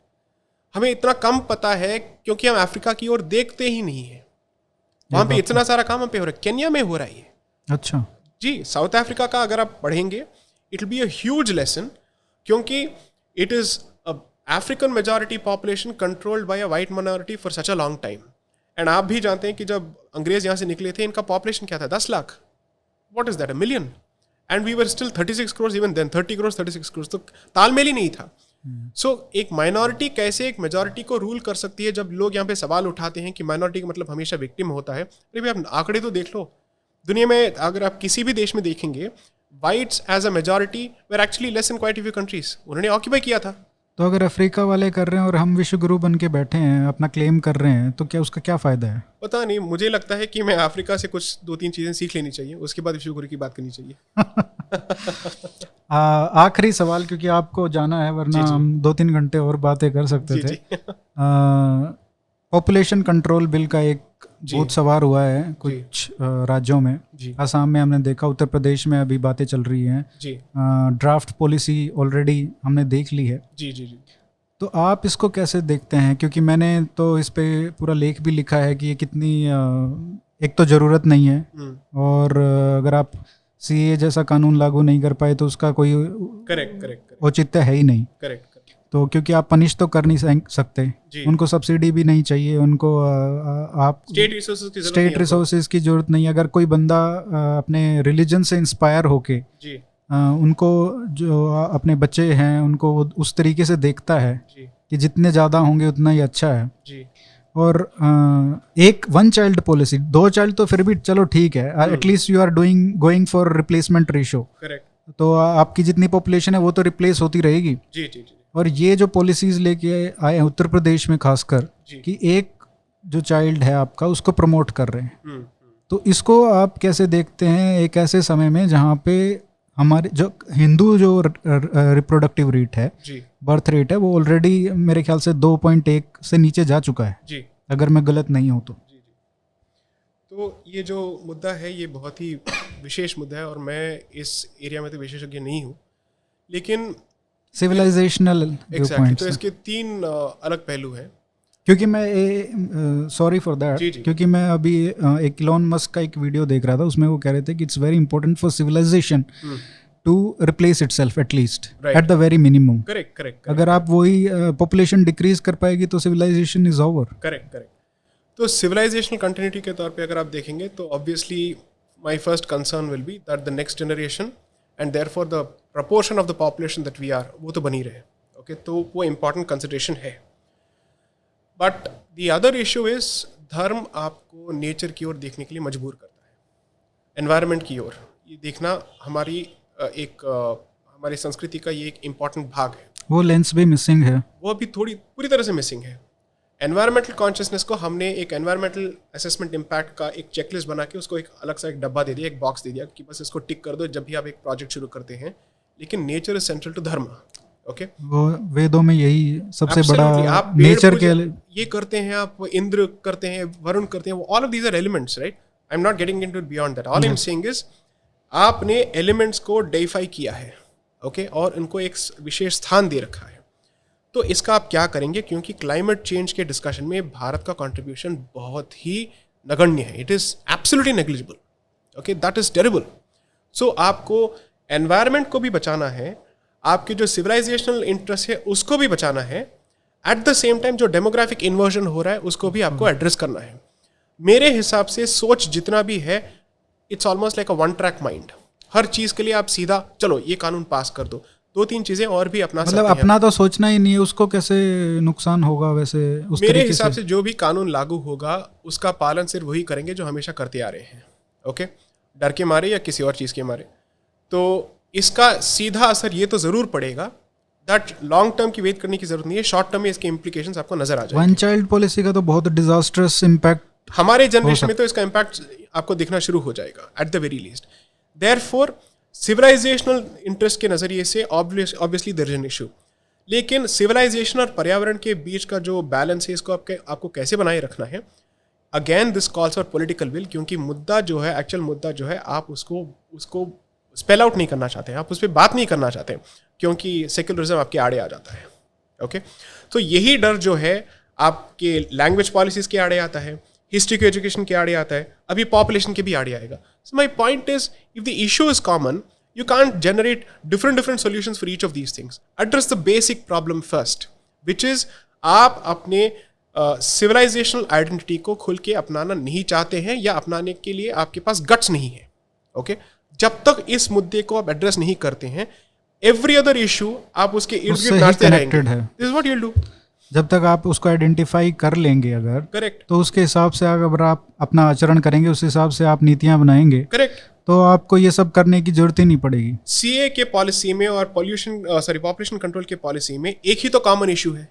हमें इतना कम पता है क्योंकि हम अफ्रीका की ओर देखते ही नहीं है। वहाँ पे इतना सारा काम हम पे हो रहा है, केन्या में हो रहा है ये। अच्छा जी, साउथ अफ्रीका का अगर आप पढ़ेंगे it will be a huge lesson, क्योंकि it is a African majority population controlled by a white minority for such a long time. And आप भी जानते हैं कि जब अंग्रेज यहाँ से निकले थे इनका पॉपुलेशन क्या था, 10 lakh. What is that, a million? And we were still 36 crore even then, 30 crore 36 crore, तो तालमेल ही नहीं था। सो एक माइनॉरिटी कैसे एक मेजॉरिटी को रूल कर सकती है? जब लोग यहाँ पे सवाल उठाते हैं कि माइनॉरिटी का मतलब हमेशा विक्टिम होता है, अरे भाई आप आंकड़े तो देख लो। दुनिया में अगर आप किसी भी देश में देखेंगे, whites as a majority were actually less in quite a few countries, उन्होंने ऑक्यूपाई किया था। तो अगर अफ्रीका वाले कर रहे हैं और हम विश्व गुरु बन के बैठे हैं, अपना क्लेम कर रहे हैं, तो क्या उसका क्या फ़ायदा है? पता नहीं, मुझे लगता है कि मैं अफ्रीका से कुछ 2-3 चीज़ें सीख लेनी चाहिए, उसके बाद विश्व गुरु की बात करनी चाहिए। आखिरी सवाल, क्योंकि आपको जाना है, वरना हम 2-3 घंटे और बातें कर सकते थे। पॉपुलेशन कंट्रोल बिल का एक भूत सवार हुआ है कुछ राज्यों में। असम में हमने देखा, उत्तर प्रदेश में अभी बातें चल रही हैं। ड्राफ्ट पॉलिसी ऑलरेडी हमने देख ली है। जी जी जी। तो आप इसको कैसे देखते हैं? क्योंकि मैंने तो इस पे पूरा लेख भी लिखा है कि ये कितनी एक तो ज़रूरत नहीं है, और अगर आप सीए जैसा कानून लागू नहीं कर पाए तो उसका कोई औचित्य है ही नहीं। तो क्योंकि आप पनिश तो कर नहीं सकते, उनको सब्सिडी भी नहीं चाहिए, उनको आप स्टेट रिसोर्सेज की जरूरत नहीं है। अगर कोई बंदा अपने रिलीजन से इंस्पायर होके उनको, जो अपने बच्चे हैं उनको उस तरीके से देखता है कि जितने ज़्यादा होंगे उतना ही अच्छा है। और एक 1 चाइल्ड पॉलिसी, 2 चाइल्ड तो फिर भी चलो ठीक है, at least you are going for replacement ratio. तो आपकी जितनी पॉपुलेशन है वो तो रिप्लेस होती रहेगी। और ये जो पॉलिसीज लेके आए हैं उत्तर प्रदेश में खासकर, कि एक जो चाइल्ड है आपका उसको प्रमोट कर रहे हैं, तो इसको आप कैसे देखते हैं एक ऐसे समय में जहाँ पे हमारे जो हिंदू जो रिप्रोडक्टिव रेट है, बर्थ रेट है, वो ऑलरेडी मेरे ख्याल से 2.1 से नीचे जा चुका है, अगर मैं गलत नहीं हूँ तो। तो ये जो मुद्दा है ये बहुत ही विशेष मुद्दा है, और मैं इस एरिया में तो विशेषज्ञ नहीं हूँ, लेकिन सिविलाइजेशनल तो इसके 3 अलग पहलू हैं। क्योंकि मैं सॉरी फॉर दैट, क्योंकि मैं अभी एक इलॉन मस्क का एक वीडियो देख रहा था, उसमें वो कह रहे थे कि it's very important for civilization to replace itself at least at the very minimum. Correct. अगर आप वही पॉपुलेशन डिक्रीज कर पाएगी तो सिविलाइजेशन इज ओवर। करेक्ट। तो सिविलाइजेशनल कंटिन्यूटी के तौर पे अगर आप देखेंगे तो obviously my first concern will be that the next generation and therefore the proportion of the population that we are, वो तो बनी रहे। ओके, तो वो इम्पॉर्टेंट कंसिडरेशन है। But the other issue is, धर्म आपको नेचर की ओर देखने के लिए मजबूर करता है, एनवायरनमेंट की ओर ये देखना हमारी हमारी संस्कृति का ये एक इम्पॉर्टेंट भाग है। वो लेंस भी मिसिंग है, वो अभी पूरी तरह से मिसिंग है। एनवायरमेंटल कॉन्शियसनेस को हमने एक एनवायरमेंटल असेसमेंट इम्पैक्ट का एक चेकलिस्ट बना के उसको एक अलग सा एक डब्बा दे दिया, एक बॉक्स दे दिया कि बस इसको टिक कर दो जब भी आप एक प्रोजेक्ट शुरू करते हैं। लेकिन नेचर इज सेंट्रल टू धर्म। ओके, वो वेदों में यही सबसे बड़ा आप नेचर के ये करते हैं, आप इंद्र करते हैं, वरुण करते हैं, all of these are elements, right? I am not getting into beyond that. All I am saying is आपने एलिमेंट्स को डेफाई किया है, ओके, और इनको एक विशेष स्थान दे रखा है। तो इसका आप क्या करेंगे? क्योंकि क्लाइमेट चेंज के डिस्कशन में भारत का कंट्रीब्यूशन बहुत ही नगण्य है। It is absolutely negligible. Okay, that is terrible. So आपको एनवायरनमेंट को भी बचाना है, आपके जो सिविलाइजेशनल इंटरेस्ट है उसको भी बचाना है, एट द सेम टाइम जो डेमोग्राफिक इन्वर्जन हो रहा है उसको भी आपको एड्रेस करना है। मेरे हिसाब से सोच जितना भी है, it's almost like a one track mind. हर चीज के लिए आप सीधा चलो ये कानून पास कर दो, 2-3 चीजें और भी अपना सकते हैं। मतलब अपना तो सोचना ही नहीं है, उसको कैसे नुकसान होगा वैसे उस मेरे हिसाब से जो भी कानून लागू होगा उसका पालन सिर्फ वही करेंगे जो हमेशा करते आ रहे हैं। ओके, डर के मारे या किसी और चीज के मारे। तो इसका सीधा असर ये तो जरूर पड़ेगा दैट लॉन्ग टर्म की वेट करने की जरूरत नहीं है, शॉर्ट टर्म में इसके इंप्लीकेशंस आपको नजर आ जाएंगे। 1 चाइल्ड पॉलिसी का तो बहुत डिजास्टर्स इम्पैक्ट हमारे जनरेशन में तो इसका इम्पैक्ट आपको दिखना शुरू हो जाएगा at the very least. Therefore civilizational interest के नजरिए से obviously there is an issue, लेकिन सिविलाइजेशन और पर्यावरण के बीच का जो बैलेंस है इसको आपको कैसे बनाए रखना है। Again this calls for political will, क्योंकि मुद्दा जो है, एक्चुअल मुद्दा जो है, आप उसको स्पेल आउट नहीं करना चाहते हैं, आप उस पर बात नहीं करना चाहते, क्योंकि सेक्युलरिज्म आपके आड़े आ जाता है। ओके तो यही डर जो है आपके लैंग्वेज पॉलिसीज के आड़े आता है, हिस्ट्री के एजुकेशन के आड़े आता है, अभी पॉपुलेशन के भी आड़े आएगा. So my point is if the issue is common you can't generate different solutions for each of these things. Address the basic problem first, which is आप अपने सिविलाइजेशनल आइडेंटिटी को खुल के अपनाना नहीं चाहते हैं या अपनाने के लिए आपके पास गट्स नहीं है. ओके जब तक इस मुद्दे को आप एड्रेस नहीं करते हैं, एवरी अदर इशू आप उसके इर्द गिर्द नाचते रहेंगे. This is what you will do. जब तक आप उसको आइडेंटिफाई कर लेंगे अगर, करेक्ट, तो उसके हिसाब से अगर आप अपना आचरण करेंगे, उस हिसाब से आप नीतियां बनाएंगे, करेक्ट, तो आपको ये सब करने की जरूरत ही नहीं पड़ेगी. सीए के पॉलिसी में और पॉपुलेशन कंट्रोल के पॉलिसी में एक ही तो कॉमन इशू है.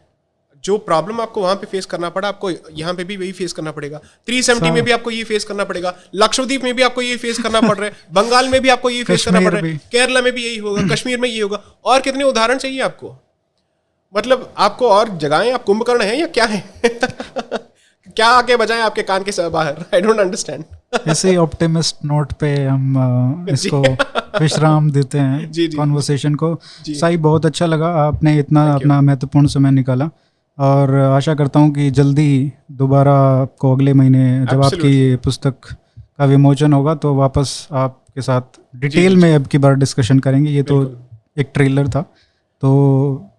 जो प्रॉब्लम आपको वहां पे फेस करना पड़ा, आपको यहाँ पे भी वही फेस करना पड़ेगा. 370 में भी आपको ये फेस करना पड़ेगा, लक्षद्वीप में भी आपको ये फेस करना पड़ रहा है, बंगाल में भी आपको ये फेस करना पड़ रहा है, केरला में भी यही होगा, कश्मीर में ये होगा. और कितने उदाहरण चाहिए आपको? मतलब आपको और जगहें आप कुंभकर्ण हैं या क्या है? क्या आके बजाएं आपके कान के बाहर? I don't understand. ऐसे ही ऑप्टिमिस्ट नोट पे हम इसको विश्राम देते हैं कॉन्वर्सेशन को. साई, बहुत अच्छा लगा, आपने इतना अपना महत्वपूर्ण समय निकाला, और आशा करता हूँ कि जल्दी दोबारा आपको अगले महीने जब आपकी पुस्तक का विमोचन होगा तो वापस आपके साथ डिटेल में अब की बार डिस्कशन करेंगे. ये तो एक ट्रेलर था, तो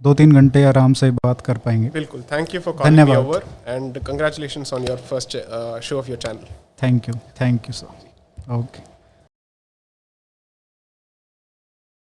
2-3 घंटे आराम से बात कर पाएंगे. बिल्कुल. Thank you for calling me over and congratulations on your first show off your channel. Thank you sir. Okay.